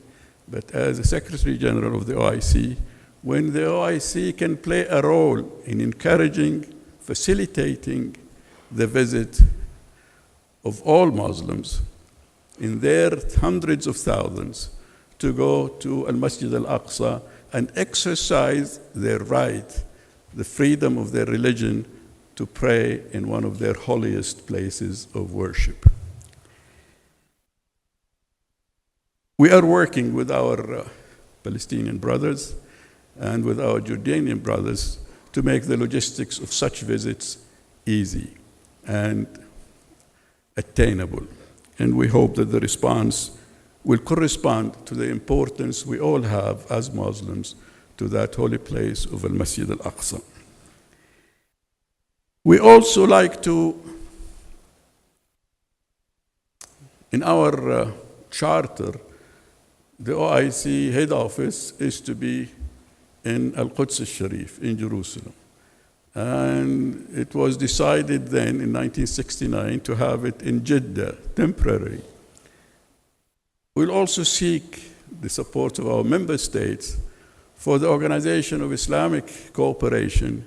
but as a Secretary General of the OIC, when the OIC can play a role in encouraging, facilitating the visit of all Muslims in their hundreds of thousands to go to Al-Masjid Al-Aqsa and exercise their right, the freedom of their religion, to pray in one of their holiest places of worship. We are working with our Palestinian brothers and with our Jordanian brothers to make the logistics of such visits easy and attainable. And we hope that the response will correspond to the importance we all have as Muslims to that holy place of Al-Masjid Al-Aqsa. We also like to, in our charter, the OIC head office is to be in Al-Quds al-Sharif in Jerusalem. And it was decided then in 1969 to have it in Jeddah, temporary. We'll also seek the support of our member states for the Organization of Islamic Cooperation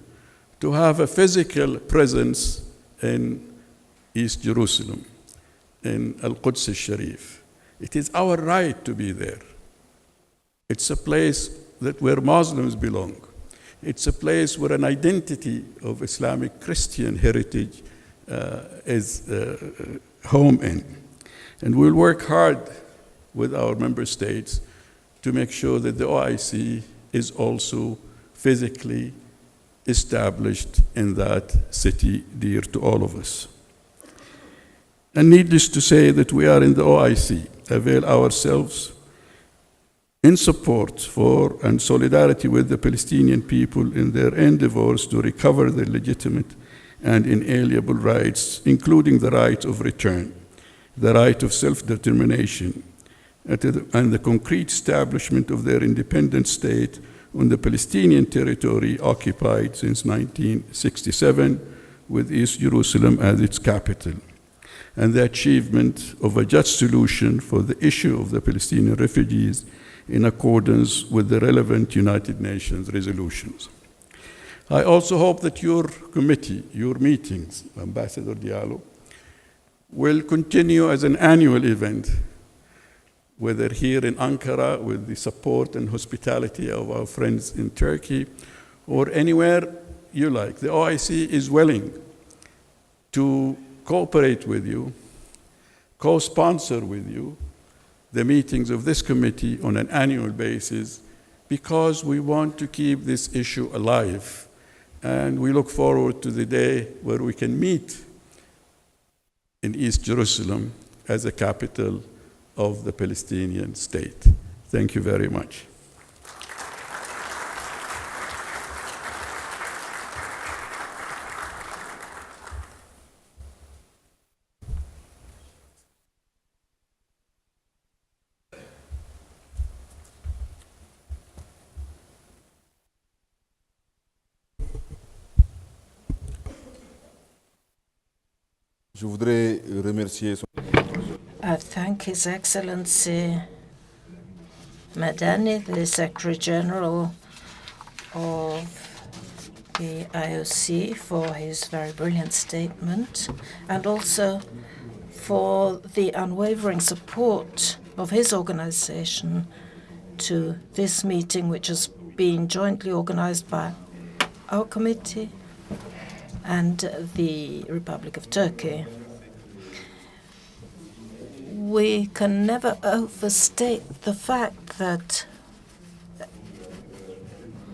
to have a physical presence in East Jerusalem, in Al-Quds al-Sharif. It is our right to be there. It's a place where Muslims belong. It's a place where an identity of Islamic Christian heritage is home in. And we'll work hard with our member states to make sure that the OIC is also physically established in that city dear to all of us. And needless to say that we are in the OIC, avail ourselves in support for and solidarity with the Palestinian people in their endeavors to recover their legitimate and inalienable rights, including the right of return, the right of self-determination, and the concrete establishment of their independent state on the Palestinian territory occupied since 1967, with East Jerusalem as its capital, and the achievement of a just solution for the issue of the Palestinian refugees in accordance with the relevant United Nations resolutions. I also hope that your committee, your meetings, Ambassador Diallo, will continue as an annual event, whether here in Ankara with the support and hospitality of our friends in Turkey, or anywhere you like. The OIC is willing to cooperate with you, co-sponsor with you the meetings of this committee on an annual basis, because we want to keep this issue alive. And we look forward to the day where we can meet in East Jerusalem as a capital of the Palestinian state. Thank you very much. Je voudrais remercier I thank His Excellency Madani, the Secretary General of the IOC, for his very brilliant statement, and also for the unwavering support of his organization to this meeting, which has been jointly organized by our committee and the Republic of Turkey. We can never overstate the fact that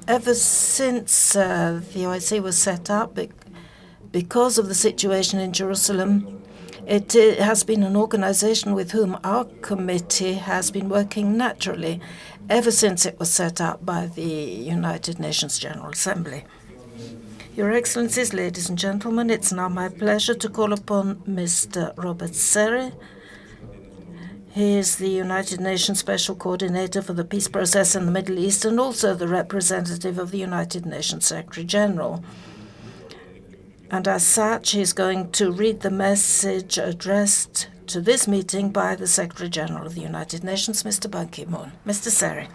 ever since the OIC was set up, because of the situation in Jerusalem, it has been an organization with whom our committee has been working naturally ever since it was set up by the United Nations General Assembly. Your Excellencies, ladies and gentlemen, it's now my pleasure to call upon Mr. Robert Serre. He is the United Nations Special Coordinator for the Peace Process in the Middle East and also the representative of the United Nations Secretary General. And as such, he is going to read the message addressed to this meeting by the Secretary General of the United Nations, Mr. Ban Ki-moon. Mr. Serre.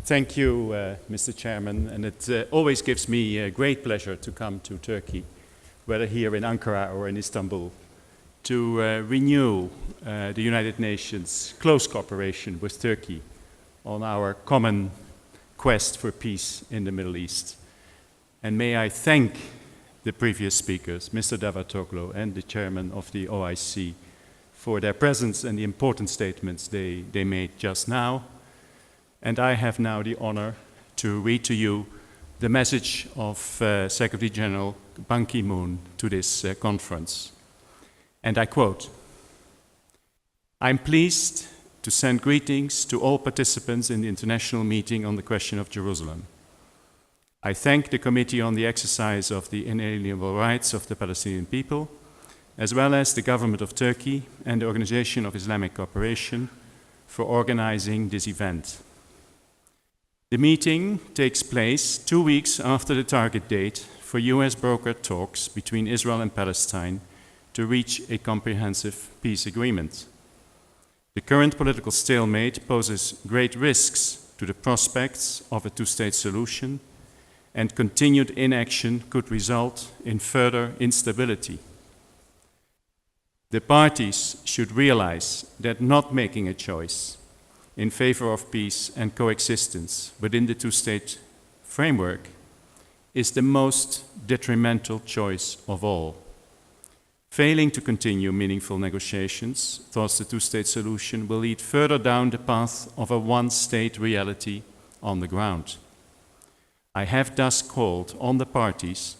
Thank you, Mr. Chairman, and it always gives me great pleasure to come to Turkey, whether here in Ankara or in Istanbul, to renew the United Nations' close cooperation with Turkey on our common quest for peace in the Middle East. And may I thank the previous speakers, Mr. Davutoglu and the chairman of the OIC, for their presence and the important statements they made just now. And I have now the honor to read to you the message of Secretary General Ban Ki-moon to this conference. And I quote, "I'm pleased to send greetings to all participants in the international meeting on the question of Jerusalem. I thank the Committee on the Exercise of the Inalienable Rights of the Palestinian People, as well as the government of Turkey and the Organization of Islamic Cooperation for organizing this event. The meeting takes place 2 weeks after the target date for US brokered talks between Israel and Palestine to reach a comprehensive peace agreement. The current political stalemate poses great risks to the prospects of a two-state solution, and continued inaction could result in further instability. The parties should realize that not making a choice in favor of peace and coexistence within the two-state framework is the most detrimental choice of all. Failing to continue meaningful negotiations towards the two-state solution will lead further down the path of a one-state reality on the ground. I have thus called on the parties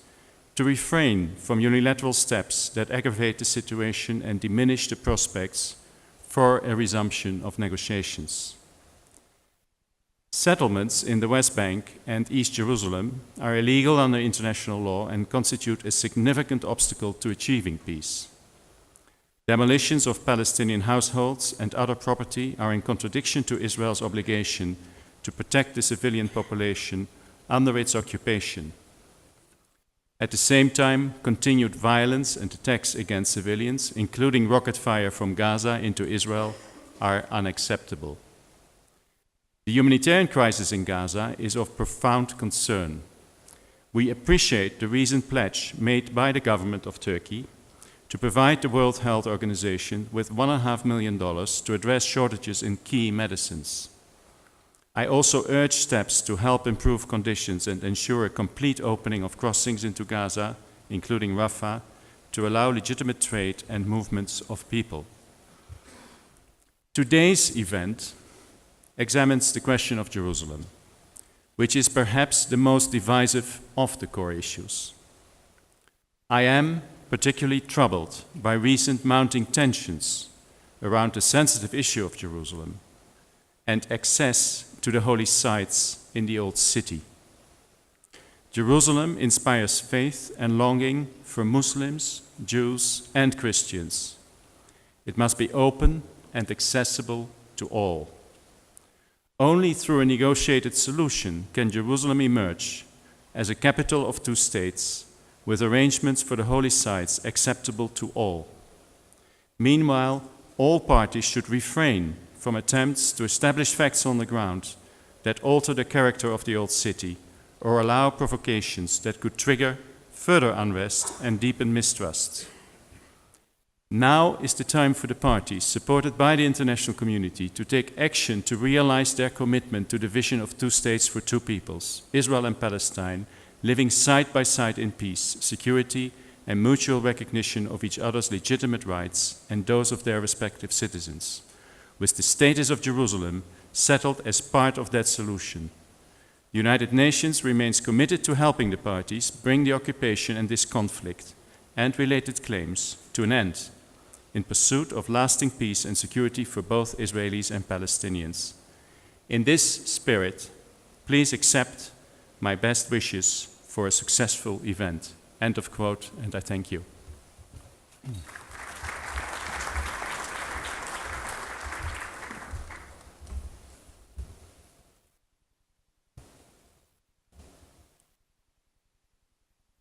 to refrain from unilateral steps that aggravate the situation and diminish the prospects for a resumption of negotiations. Settlements in the West Bank and East Jerusalem are illegal under international law and constitute a significant obstacle to achieving peace. Demolitions of Palestinian households and other property are in contradiction to Israel's obligation to protect the civilian population under its occupation. At the same time, continued violence and attacks against civilians, including rocket fire from Gaza into Israel, are unacceptable. The humanitarian crisis in Gaza is of profound concern. We appreciate the recent pledge made by the government of Turkey to provide the World Health Organization with $1.5 million to address shortages in key medicines. I also urge steps to help improve conditions and ensure a complete opening of crossings into Gaza, including Rafah, to allow legitimate trade and movements of people. Today's event examines the question of Jerusalem, which is perhaps the most divisive of the core issues. I am particularly troubled by recent mounting tensions around the sensitive issue of Jerusalem and access to the holy sites in the Old City. Jerusalem inspires faith and longing for Muslims, Jews, and Christians. It must be open and accessible to all. Only through a negotiated solution can Jerusalem emerge as a capital of two states with arrangements for the holy sites acceptable to all. Meanwhile, all parties should refrain from attempts to establish facts on the ground that alter the character of the old city or allow provocations that could trigger further unrest and deepen mistrust. Now is the time for the parties, supported by the international community, to take action to realize their commitment to the vision of two states for two peoples, Israel and Palestine, living side by side in peace, security, and mutual recognition of each other's legitimate rights and those of their respective citizens, with the status of Jerusalem settled as part of that solution. The United Nations remains committed to helping the parties bring the occupation and this conflict and related claims to an end, in pursuit of lasting peace and security for both Israelis and Palestinians. In this spirit, please accept my best wishes for a successful event. End of quote, and I thank you.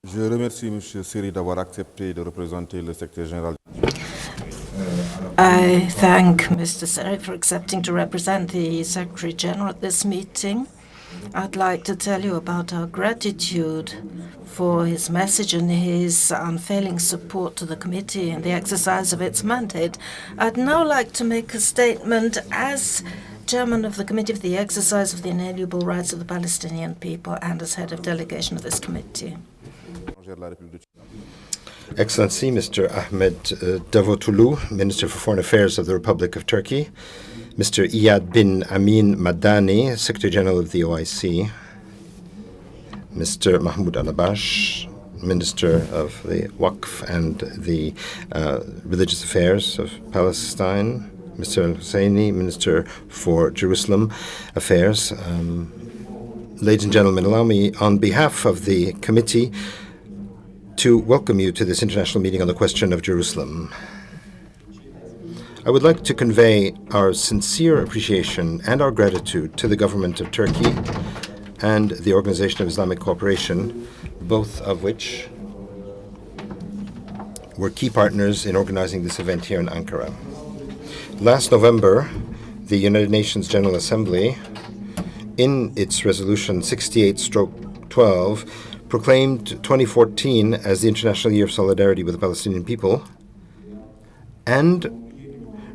Je remercie M. Seri d'avoir accepté de représenter le secrétaire général. I thank Mr. Seri for accepting to represent the Secretary General at this meeting. I'd like to tell you about our gratitude for his message and his unfailing support to the committee in the exercise of its mandate. I'd now like to make a statement as Chairman of the Committee for the Exercise of the Inalienable Rights of the Palestinian People and as head of delegation of this committee. Excellency, Mr. Ahmed Davutoglu, Minister for Foreign Affairs of the Republic of Turkey, Mr. Iyad bin Amin Madani, Secretary General of the OIC, Mr. Mahmoud Al-Abash, Minister of the Waqf and the Religious Affairs of Palestine, Mr. Al-Husseini, Minister for Jerusalem Affairs. Ladies and gentlemen, allow me, on behalf of the committee, to welcome you to this international meeting on the question of Jerusalem. I would like to convey our sincere appreciation and our gratitude to the government of Turkey and the Organization of Islamic Cooperation, both of which were key partners in organizing this event here in Ankara. Last November, the United Nations General Assembly, in its resolution 68/12, proclaimed 2014 as the International Year of Solidarity with the Palestinian people, and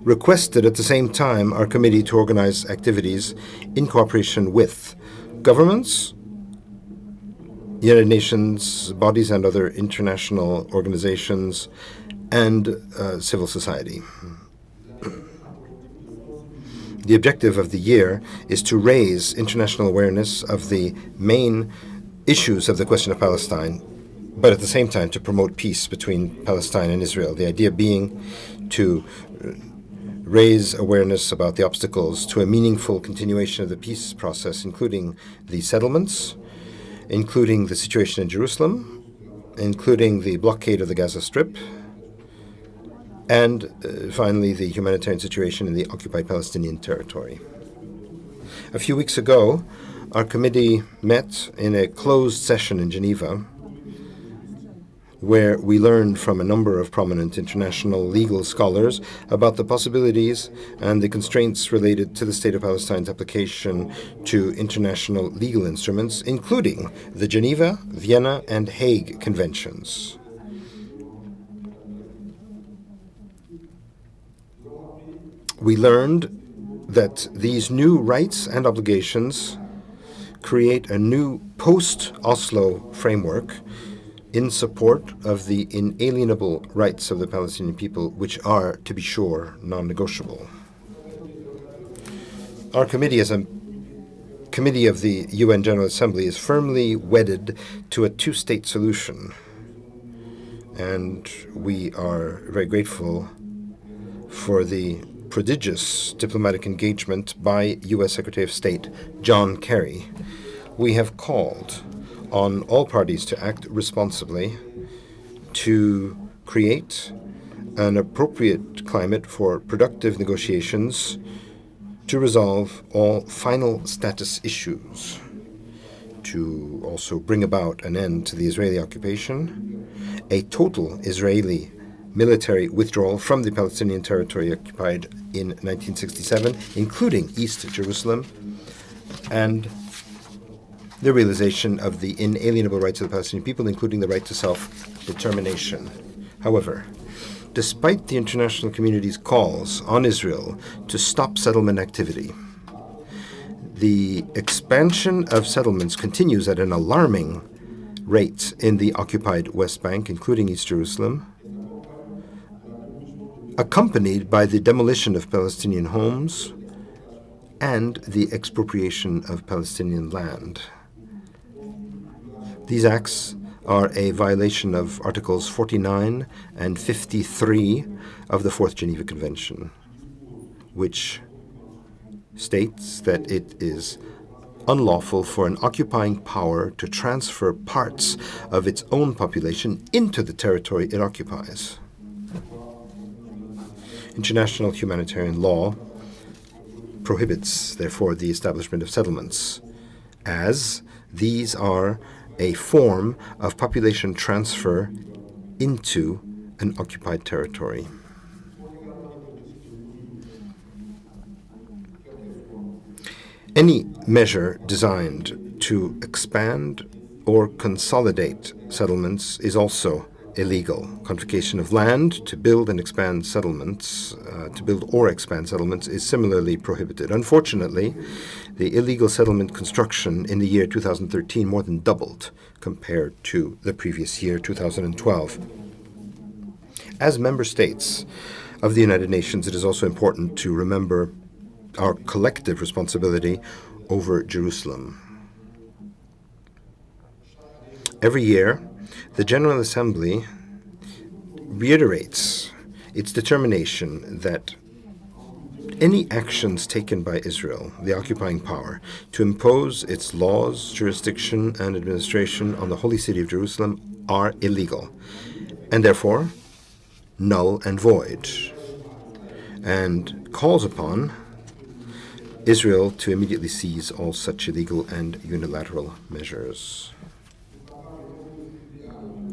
requested at the same time our committee to organize activities in cooperation with governments, United Nations bodies and other international organizations, and civil society. The objective of the year is to raise international awareness of the main issues of the question of Palestine, but at the same time to promote peace between Palestine and Israel. The idea being to raise awareness about the obstacles to a meaningful continuation of the peace process, including the settlements, including the situation in Jerusalem, including the blockade of the Gaza Strip, and finally the humanitarian situation in the occupied Palestinian territory. A few weeks ago, our committee met in a closed session in Geneva, where we learned from a number of prominent international legal scholars about the possibilities and the constraints related to the State of Palestine's application to international legal instruments, including the Geneva, Vienna, and Hague Conventions. We learned that these new rights and obligations create a new post-Oslo framework in support of the inalienable rights of the Palestinian people, which are, to be sure, non-negotiable. Our committee, as a committee of the UN General Assembly, is firmly wedded to a two-state solution, and we are very grateful for the prodigious diplomatic engagement by U.S. Secretary of State John Kerry. We have called on all parties to act responsibly to create an appropriate climate for productive negotiations to resolve all final status issues, to also bring about an end to the Israeli occupation, a total Israeli military withdrawal from the Palestinian territory occupied in 1967, including East Jerusalem, and the realization of the inalienable rights of the Palestinian people, including the right to self-determination. However, despite the international community's calls on Israel to stop settlement activity, the expansion of settlements continues at an alarming rate in the occupied West Bank, including East Jerusalem, accompanied by the demolition of Palestinian homes and the expropriation of Palestinian land. These acts are a violation of Articles 49 and 53 of the Fourth Geneva Convention, which states that it is unlawful for an occupying power to transfer parts of its own population into the territory it occupies. International humanitarian law prohibits, therefore, the establishment of settlements, as these are a form of population transfer into an occupied territory. Any measure designed to expand or consolidate settlements is also illegal. Confiscation of land to build and expand settlements, is similarly prohibited. Unfortunately, the illegal settlement construction in the year 2013 more than doubled compared to the previous year, 2012. As member states of the United Nations, it is also important to remember our collective responsibility over Jerusalem. Every year, the General Assembly reiterates its determination that any actions taken by Israel, the occupying power, to impose its laws, jurisdiction, and administration on the holy city of Jerusalem are illegal, and therefore null and void, and calls upon Israel to immediately seize all such illegal and unilateral measures.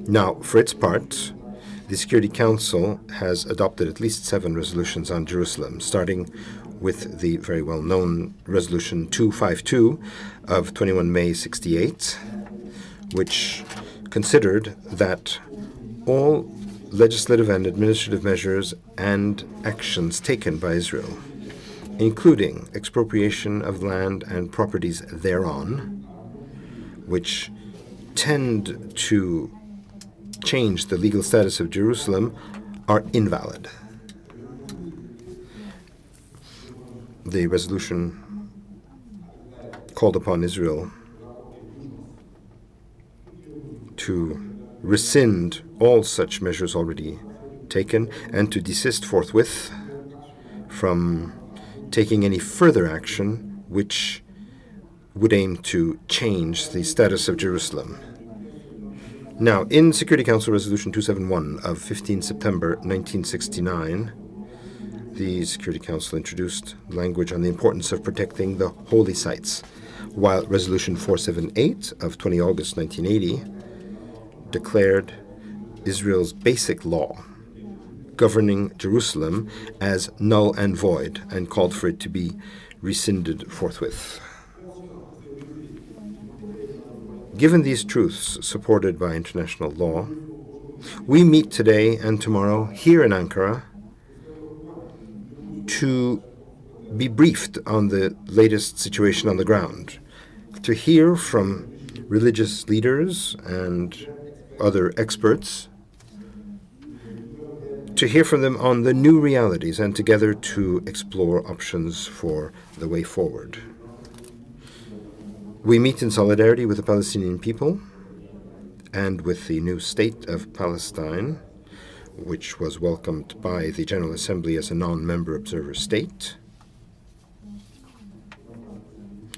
Now, for its part, the Security Council has adopted at least 7 resolutions on Jerusalem, starting with the very well-known Resolution 252 of 21 May 68, which considered that all legislative and administrative measures and actions taken by Israel, including expropriation of land and properties thereon, which tend to change the legal status of Jerusalem, are invalid. The resolution called upon Israel to rescind all such measures already taken and to desist forthwith from taking any further action which would aim to change the status of Jerusalem. Now, in Security Council Resolution 271 of 15 September 1969, the Security Council introduced language on the importance of protecting the holy sites, while Resolution 478 of 20 August 1980 declared Israel's basic law governing Jerusalem as null and void and called for it to be rescinded forthwith. Given these truths supported by international law, we meet today and tomorrow here in Ankara to be briefed on the latest situation on the ground, to hear from religious leaders and other experts, to hear from them on the new realities, and together to explore options for the way forward. We meet in solidarity with the Palestinian people and with the new state of Palestine, which was welcomed by the General Assembly as a non-member observer state.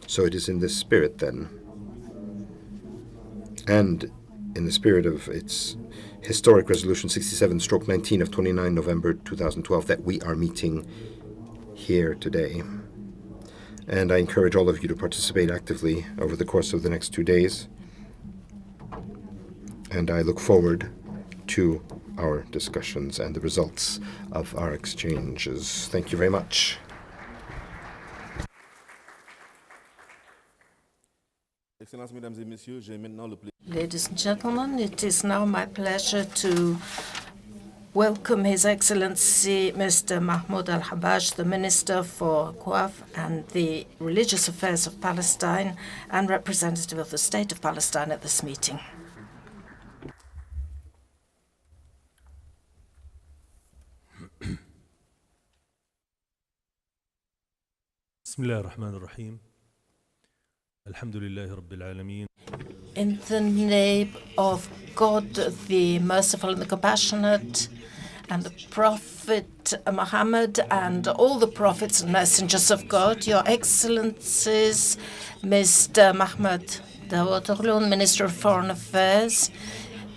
So it is in this spirit, then, and in the spirit of its historic Resolution 67/19 of 29 November 2012, that we are meeting here today. And I encourage all of you to participate actively over the course of the next 2 days. And I look forward to our discussions and the results of our exchanges. Thank you very much. Ladies and gentlemen, it is now my pleasure to welcome His Excellency Mr. Mahmoud Al-Habaj, the Minister for Waqf and the Religious Affairs of Palestine and representative of the State of Palestine at this meeting. بسم الله الرحمن الرحيم الحمد لله رب العالمين In the name of God, the merciful and the compassionate, and the Prophet Muhammad, and all the prophets and messengers of God, Your Excellencies, Mr. Mahmoud Dawood, Minister of Foreign Affairs,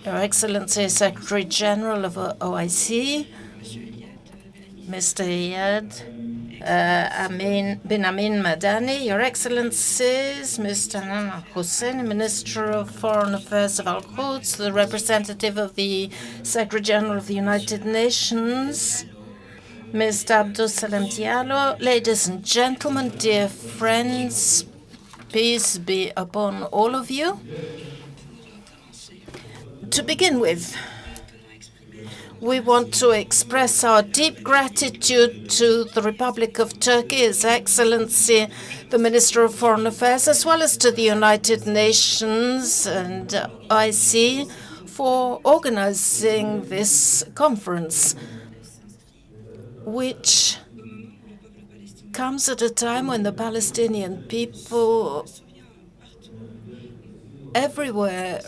Your Excellency, Secretary General of OIC, Mr. Iyad bin Amin Madani, Your Excellencies, Mr. Nana Hussein, Minister of Foreign Affairs of Al-Quds, the representative of the Secretary General of the United Nations, Mr. Abdul Salam Diallo, ladies and gentlemen, dear friends, peace be upon all of you. To begin with, we want to express our deep gratitude to the Republic of Turkey, His Excellency, the Minister of Foreign Affairs, as well as to the United Nations and IC for organizing this conference, which comes at a time when the Palestinian people everywhere,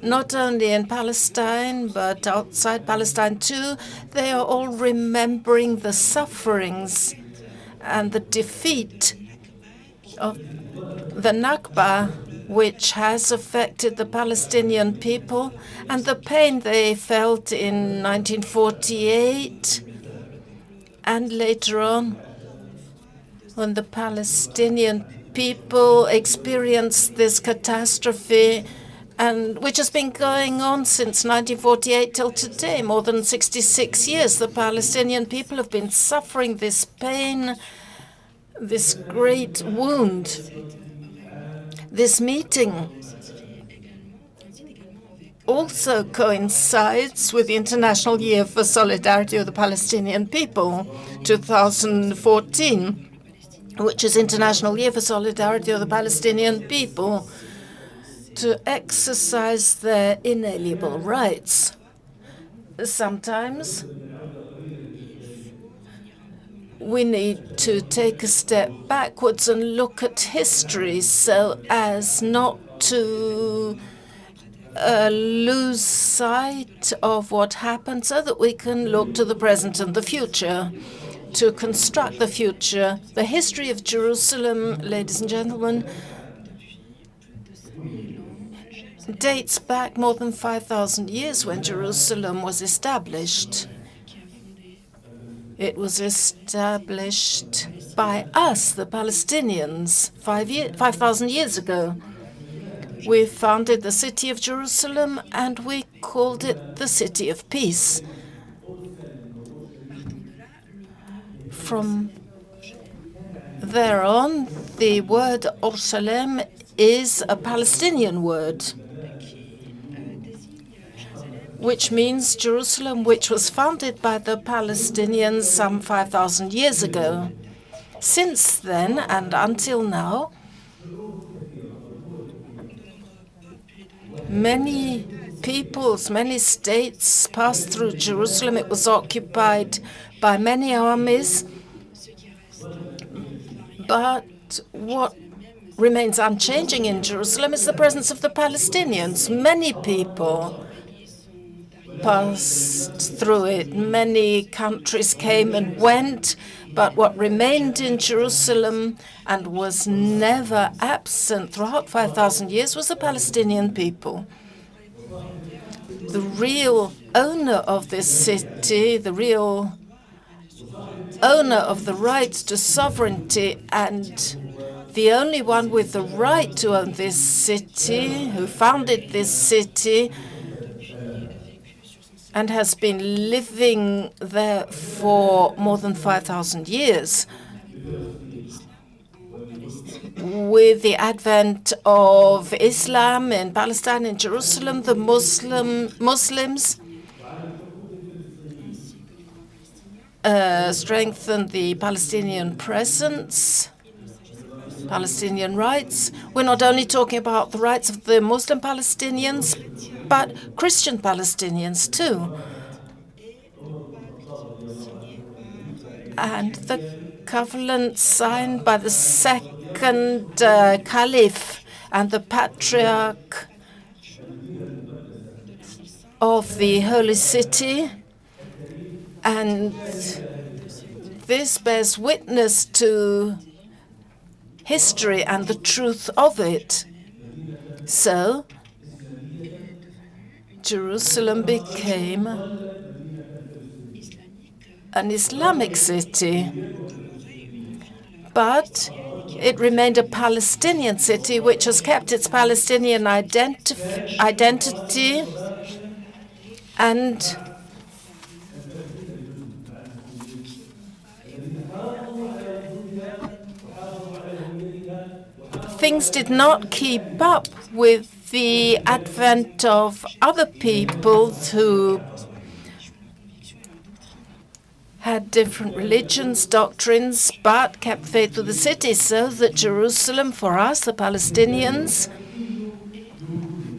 not only in Palestine, but outside Palestine too, they are all remembering the sufferings and the defeat of the Nakba, which has affected the Palestinian people, and the pain they felt in 1948, and later on, when the Palestinian people experienced this catastrophe, and which has been going on since 1948 till today, more than 66 years. The Palestinian people have been suffering this pain, this great wound. This meeting also coincides with the International Year for Solidarity of the Palestinian People, 2014, which is International Year for Solidarity of the Palestinian People, to exercise their inalienable rights. Sometimes we need to take a step backwards and look at history so as not to lose sight of what happened, so that we can look to the present and the future, to construct the future. The history of Jerusalem, ladies and gentlemen, dates back more than 5,000 years when Jerusalem was established. It was established by us, the Palestinians, 5,000 years ago. We founded the city of Jerusalem and we called it the City of Peace. From there on, the word Jerusalem is a Palestinian word, which means Jerusalem, which was founded by the Palestinians some 5,000 years ago. Since then and until now, many peoples, many states passed through Jerusalem. It was occupied by many armies. But what remains unchanging in Jerusalem is the presence of the Palestinians. Many people passed through it. Many countries came and went, but what remained in Jerusalem and was never absent throughout 5,000 years was the Palestinian people. The real owner of this city, the real owner of the rights to sovereignty, and the only one with the right to own this city, who founded this city, and has been living there for more than 5,000 years. With the advent of Islam in Palestine, in Jerusalem, the Muslims strengthened the Palestinian presence, Palestinian rights. We're not only talking about the rights of the Muslim Palestinians, but Christian Palestinians too. And the covenant signed by the second caliph and the patriarch of the holy city, and this bears witness to history and the truth of it. So, Jerusalem became an Islamic city, but it remained a Palestinian city which has kept its Palestinian identity, and things did not keep up with the advent of other peoples who had different religions, doctrines, but kept faith with the city, so that Jerusalem, for us, the Palestinians,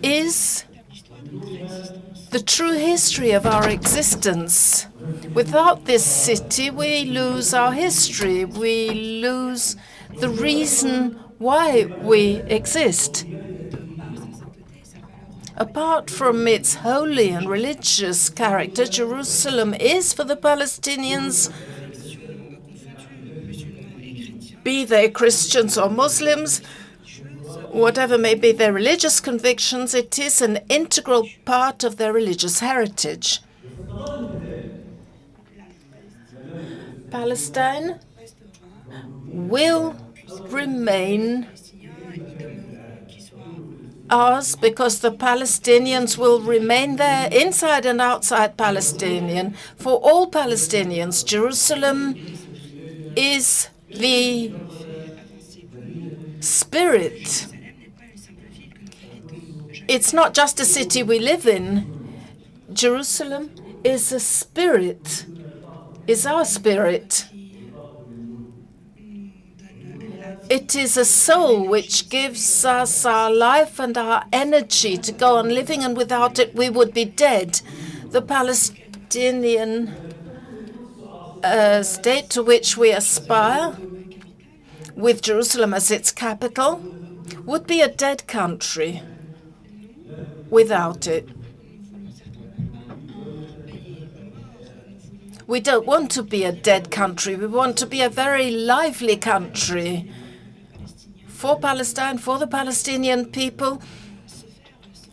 is the true history of our existence. Without this city, we lose our history. We lose the reason why we exist. Apart from its holy and religious character, Jerusalem is for the Palestinians, be they Christians or Muslims, whatever may be their religious convictions, it is an integral part of their religious heritage. Palestine will remain ours because the Palestinians will remain there, inside and outside Palestinian. For all Palestinians, Jerusalem is the spirit. It's not just a city we live in. Jerusalem is a spirit, is our spirit. It is a soul which gives us our life and our energy to go on living, and without it we would be dead. The Palestinian state to which we aspire, with Jerusalem as its capital, would be a dead country without it. We don't want to be a dead country. We want to be a very lively country for Palestine, for the Palestinian people,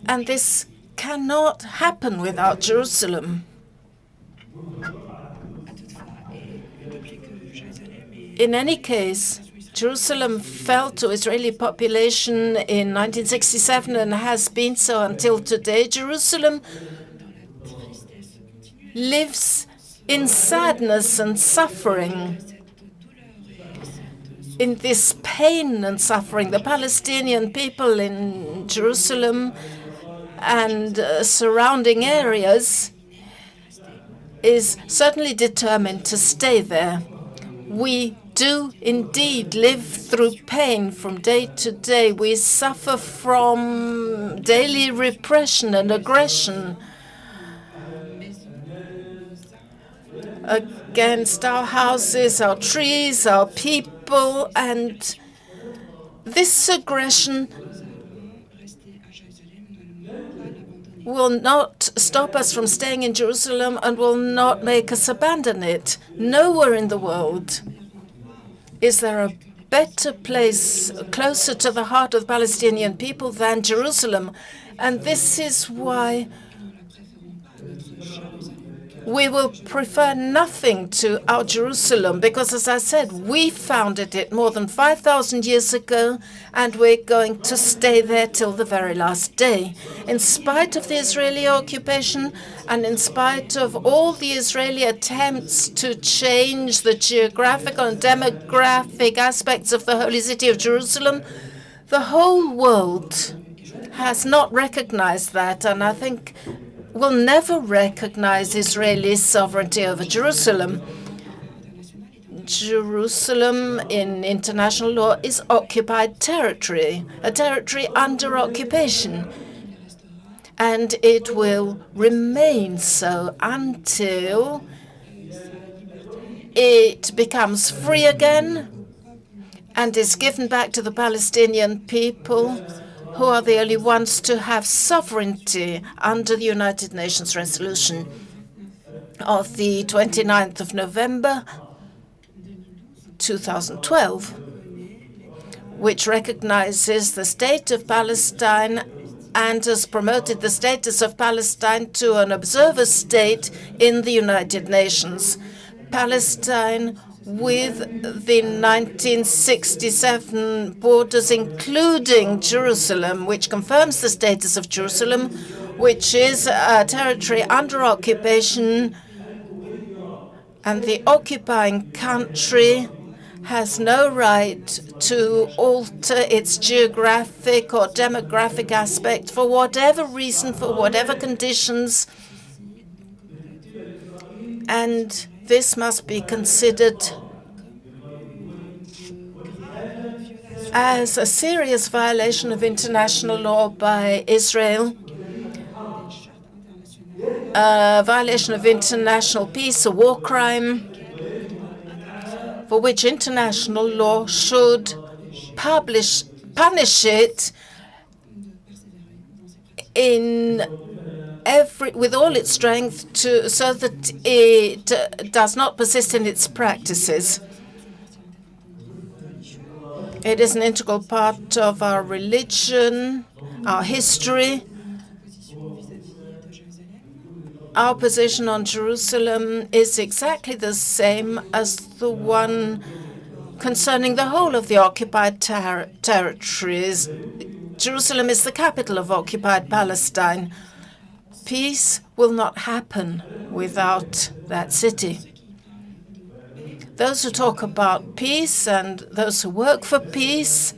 and this cannot happen without Jerusalem. In any case, Jerusalem fell to Israeli population in 1967 and has been so until today. Jerusalem lives in sadness and suffering, in this pain and suffering. The Palestinian people in Jerusalem and surrounding areas is certainly determined to stay there. We do indeed live through pain from day to day. We suffer from daily repression and aggression against our houses, our trees, our people, and this aggression will not stop us from staying in Jerusalem and will not make us abandon it. Nowhere in the world is there a better place closer to the heart of the Palestinian people than Jerusalem. And this is why we will prefer nothing to our Jerusalem, because, as I said, we founded it more than 5,000 years ago, and we're going to stay there till the very last day. In spite of the Israeli occupation and in spite of all the Israeli attempts to change the geographical and demographic aspects of the holy city of Jerusalem, the whole world has not recognized that, and I think will never recognize Israeli sovereignty over Jerusalem. Jerusalem, in international law, is occupied territory, a territory under occupation. And it will remain so until it becomes free again and is given back to the Palestinian people who are the only ones to have sovereignty under the United Nations resolution of the 29th of November 2012, which recognizes the state of Palestine and has promoted the status of Palestine to an observer state in the United Nations. Palestine, with the 1967 borders, including Jerusalem, which confirms the status of Jerusalem, which is a territory under occupation, and the occupying country has no right to alter its geographic or demographic aspect for whatever reason, for whatever conditions, and this must be considered as a serious violation of international law by Israel, a violation of international peace, a war crime, for which international law should punish it with all its strength so that it does not persist in its practices. It is an integral part of our religion, our history. Our position on Jerusalem is exactly the same as the one concerning the whole of the occupied territories. Jerusalem is the capital of occupied Palestine. Peace will not happen without that city. Those who talk about peace and those who work for peace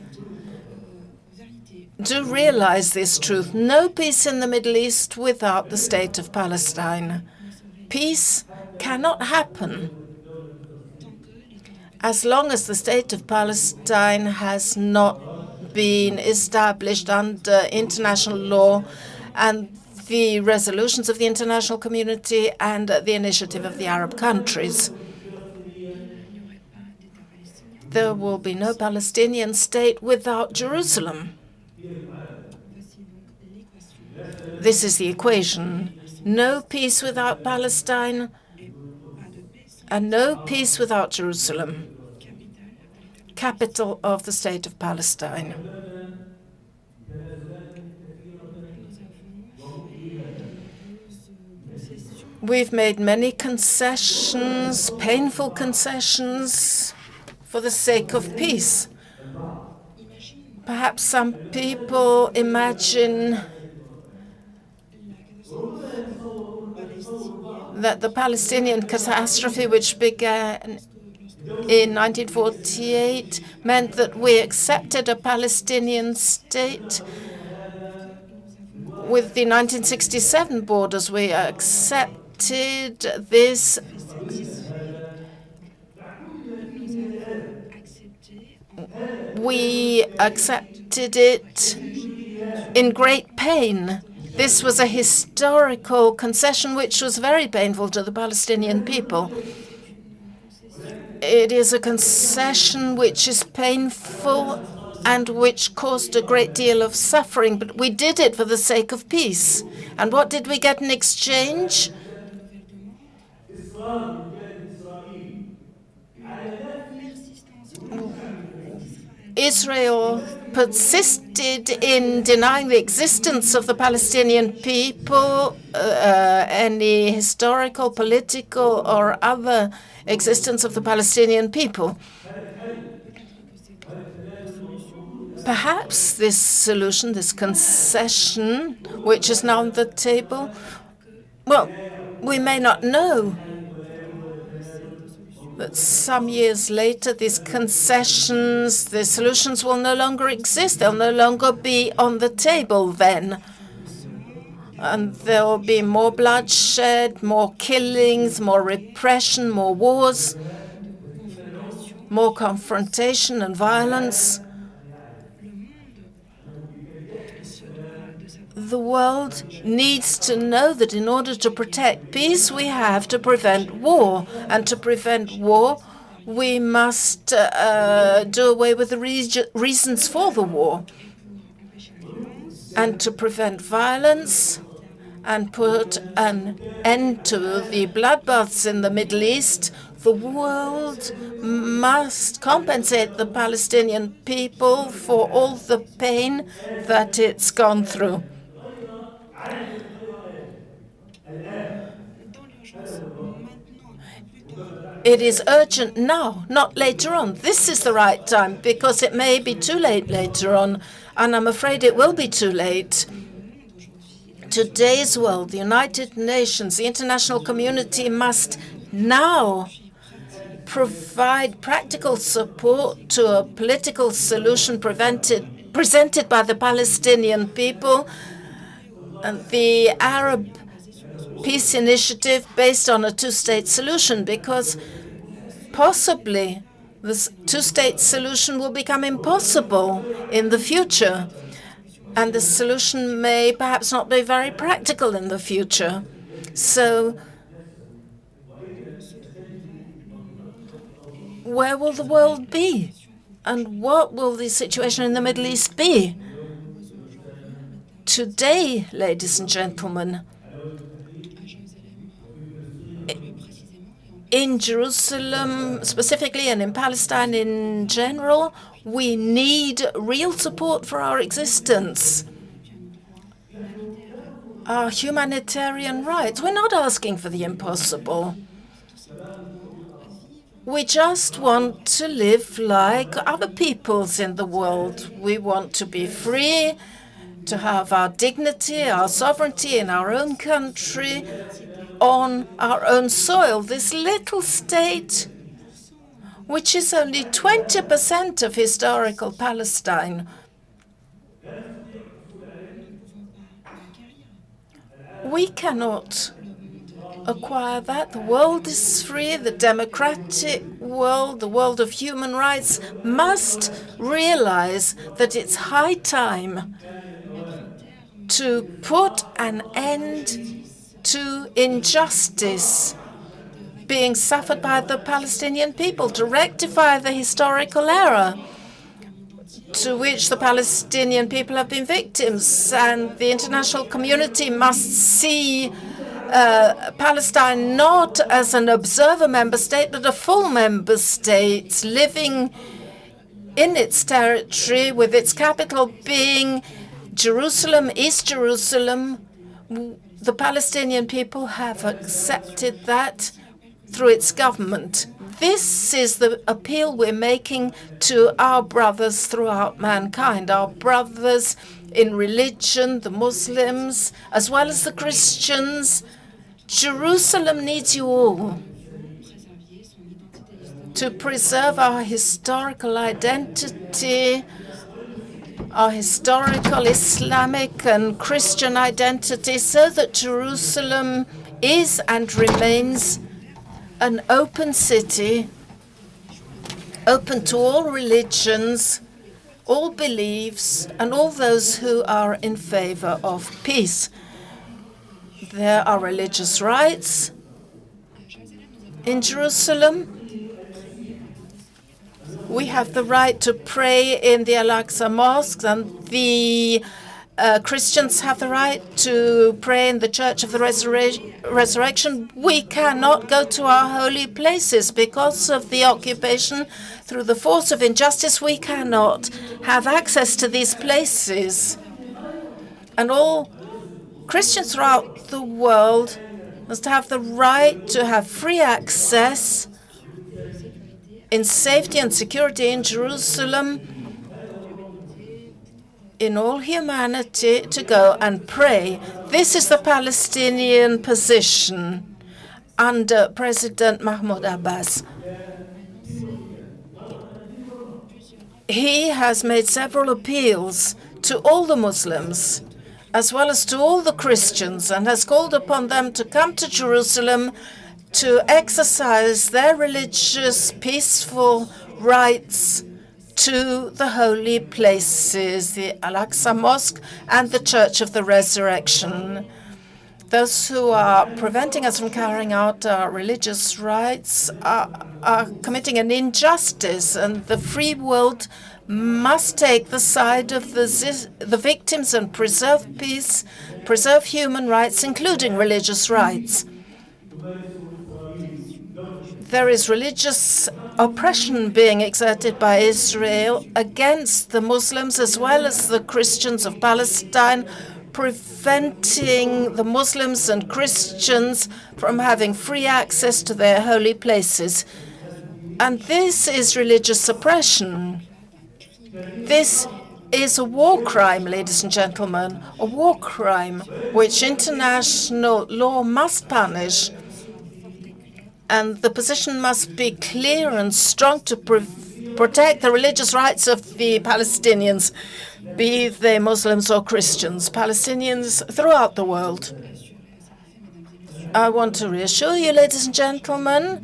do realize this truth. No peace in the Middle East without the state of Palestine. Peace cannot happen as long as the state of Palestine has not been established under international law and the resolutions of the international community and the initiative of the Arab countries. There will be no Palestinian state without Jerusalem. This is the equation. No peace without Palestine and no peace without Jerusalem, capital of the state of Palestine. We've made many concessions, painful concessions, for the sake of peace. Perhaps some people imagine that the Palestinian catastrophe, which began in 1948, meant that we accepted a Palestinian state with the 1967 borders. We accepted this in great pain. This was a historical concession which was very painful to the Palestinian people. It is a concession which is painful and which caused a great deal of suffering, but we did it for the sake of peace. And what did we get in exchange? Israel persisted in denying the existence of the Palestinian people, any historical, political, or other existence of the Palestinian people. Perhaps this solution, this concession, which is now on the table, well, we may not know. But some years later, these concessions, the solutions will no longer exist. They'll no longer be on the table then. And there will be more bloodshed, more killings, more repression, more wars, more confrontation and violence. The world needs to know that in order to protect peace, we have to prevent war. And to prevent war, we must do away with the reasons for the war. and to prevent violence and put an end to the bloodbaths in the Middle East, the world must compensate the Palestinian people for all the pain that it's gone through. It is urgent now, not later on. This is the right time, because it may be too late later on, and I'm afraid it will be too late. Today's world, the United Nations, the international community must now provide practical support to a political solution presented by the Palestinian people and the Arab peace initiative based on a two-state solution, because possibly this two-state solution will become impossible in the future, and the solution may perhaps not be very practical in the future. So where will the world be? And what will the situation in the Middle East be? Today, ladies and gentlemen, in Jerusalem specifically and in Palestine in general, we need real support for our existence. Our humanitarian rights. We're not asking for the impossible. We just want to live like other peoples in the world. We want to be free, to have our dignity, our sovereignty in our own country, on our own soil. This little state, which is only 20% of historical Palestine, we cannot acquire that. The world is free. The democratic world, the world of human rights, must realize that it's high time to put an end to injustice being suffered by the Palestinian people, to rectify the historical error to which the Palestinian people have been victims. And the international community must see Palestine not as an observer member state, but a full member state living in its territory, with its capital being Jerusalem, East Jerusalem. The Palestinian people have accepted that through its government. This is the appeal we're making to our brothers throughout mankind, our brothers in religion, the Muslims, as well as the Christians. Jerusalem needs you all to preserve our historical identity, our historical Islamic and Christian identity, so that Jerusalem is and remains an open city, open to all religions, all beliefs, and all those who are in favor of peace. There are religious rights in Jerusalem. We have the right to pray in the Al-Aqsa mosques, and the Christians have the right to pray in the Church of the Resurrection. We cannot go to our holy places because of the occupation. Through the force of injustice, we cannot have access to these places. And all Christians throughout the world must have the right to have free access in safety and security in Jerusalem, in all humanity, to go and pray. This is the Palestinian position under President Mahmoud Abbas. He has made several appeals to all the Muslims, as well as to all the Christians, and has called upon them to come to Jerusalem to exercise their religious, peaceful rights to the holy places, the Al-Aqsa Mosque and the Church of the Resurrection. Those who are preventing us from carrying out our religious rights are committing an injustice, and the free world must take the side of the victims and preserve peace, preserve human rights, including religious rights. There is religious oppression being exerted by Israel against the Muslims as well as the Christians of Palestine, preventing the Muslims and Christians from having free access to their holy places. And this is religious suppression. This is a war crime, ladies and gentlemen, a war crime which international law must punish. And the position must be clear and strong to protect the religious rights of the Palestinians, be they Muslims or Christians, Palestinians throughout the world. I want to reassure you, ladies and gentlemen,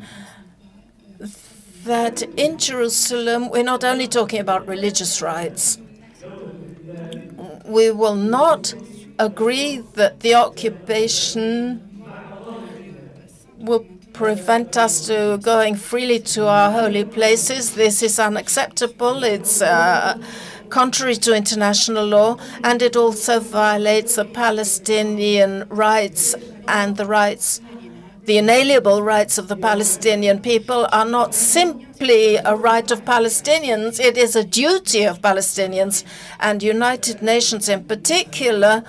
that in Jerusalem we're not only talking about religious rights. We will not agree that the occupation will prevent us to going freely to our holy places. This is unacceptable. It's contrary to international law, and it also violates the Palestinian rights and the inalienable rights of the Palestinian people are not simply a right of Palestinians, it is a duty of Palestinians, and United Nations in particular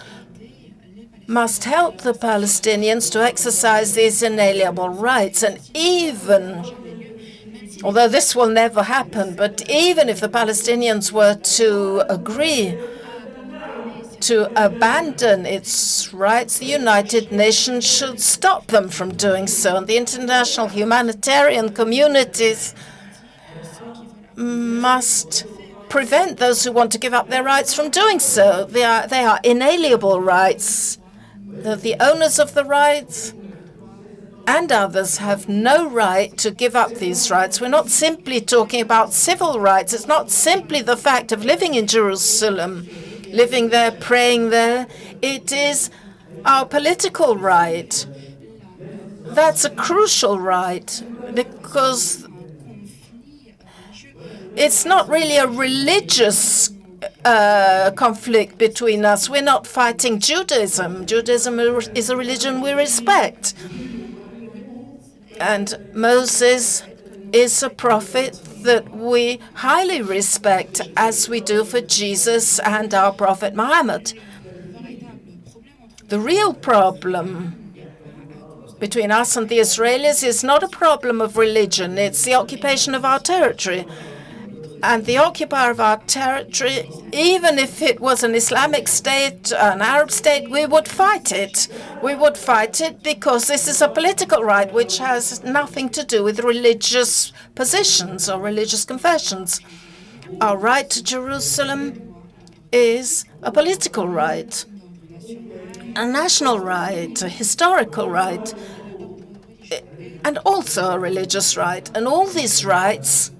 must help the Palestinians to exercise these inalienable rights. And even, although this will never happen, but even if the Palestinians were to agree to abandon its rights, the United Nations should stop them from doing so. And the international humanitarian communities must prevent those who want to give up their rights from doing so. They are inalienable rights. The owners of the rights and others have no right to give up these rights. We're not simply talking about civil rights. It's not simply the fact of living in Jerusalem, living there, praying there. It is our political right. That's a crucial right because it's not really a religious conflict between us. We're not fighting Judaism. Judaism is a religion we respect. And Moses is a prophet that we highly respect, as we do for Jesus and our prophet Muhammad. The real problem between us and the Israelis is not a problem of religion. It's the occupation of our territory. And the occupier of our territory, even if it was an Islamic state, an Arab state, we would fight it. We would fight it because this is a political right which has nothing to do with religious positions or religious confessions. Our right to Jerusalem is a political right, a national right, a historical right, and also a religious right. And all these rights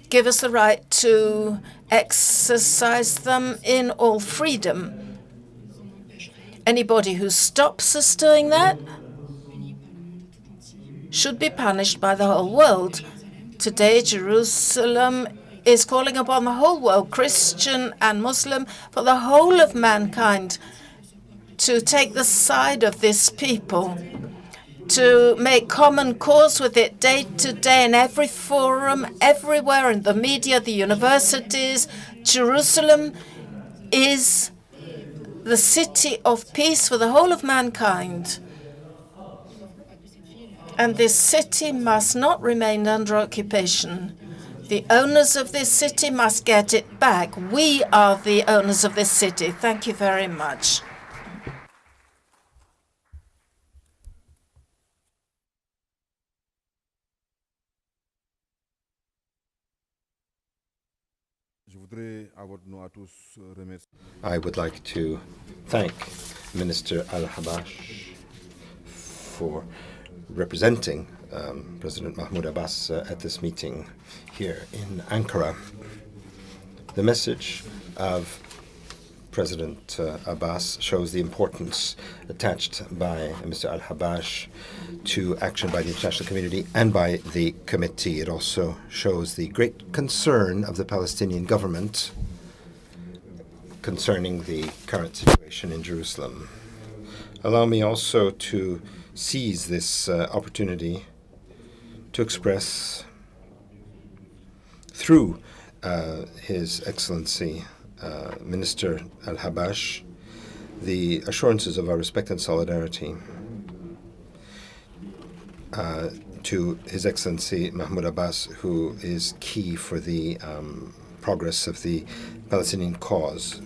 give us the right to exercise them in all freedom. Anybody who stops us doing that should be punished by the whole world. Today, Jerusalem is calling upon the whole world, Christian and Muslim, for the whole of mankind to take the side of this people, to make common cause with it day to day in every forum, everywhere, in the media, the universities. Jerusalem is the city of peace for the whole of mankind. And this city must not remain under occupation. The owners of this city must get it back. We are the owners of this city. Thank you very much. I would like to thank Minister Al-Habash for representing President Mahmoud Abbas at this meeting here in Ankara. The message of President Abbas shows the importance attached by Mr. Al-Habash to action by the international community and by the committee. It also shows the great concern of the Palestinian government concerning the current situation in Jerusalem. Allow me also to seize this opportunity to express through His Excellency Minister Al-Habash the assurances of our respect and solidarity to His Excellency Mahmoud Abbas, who is key for the progress of the Palestinian cause.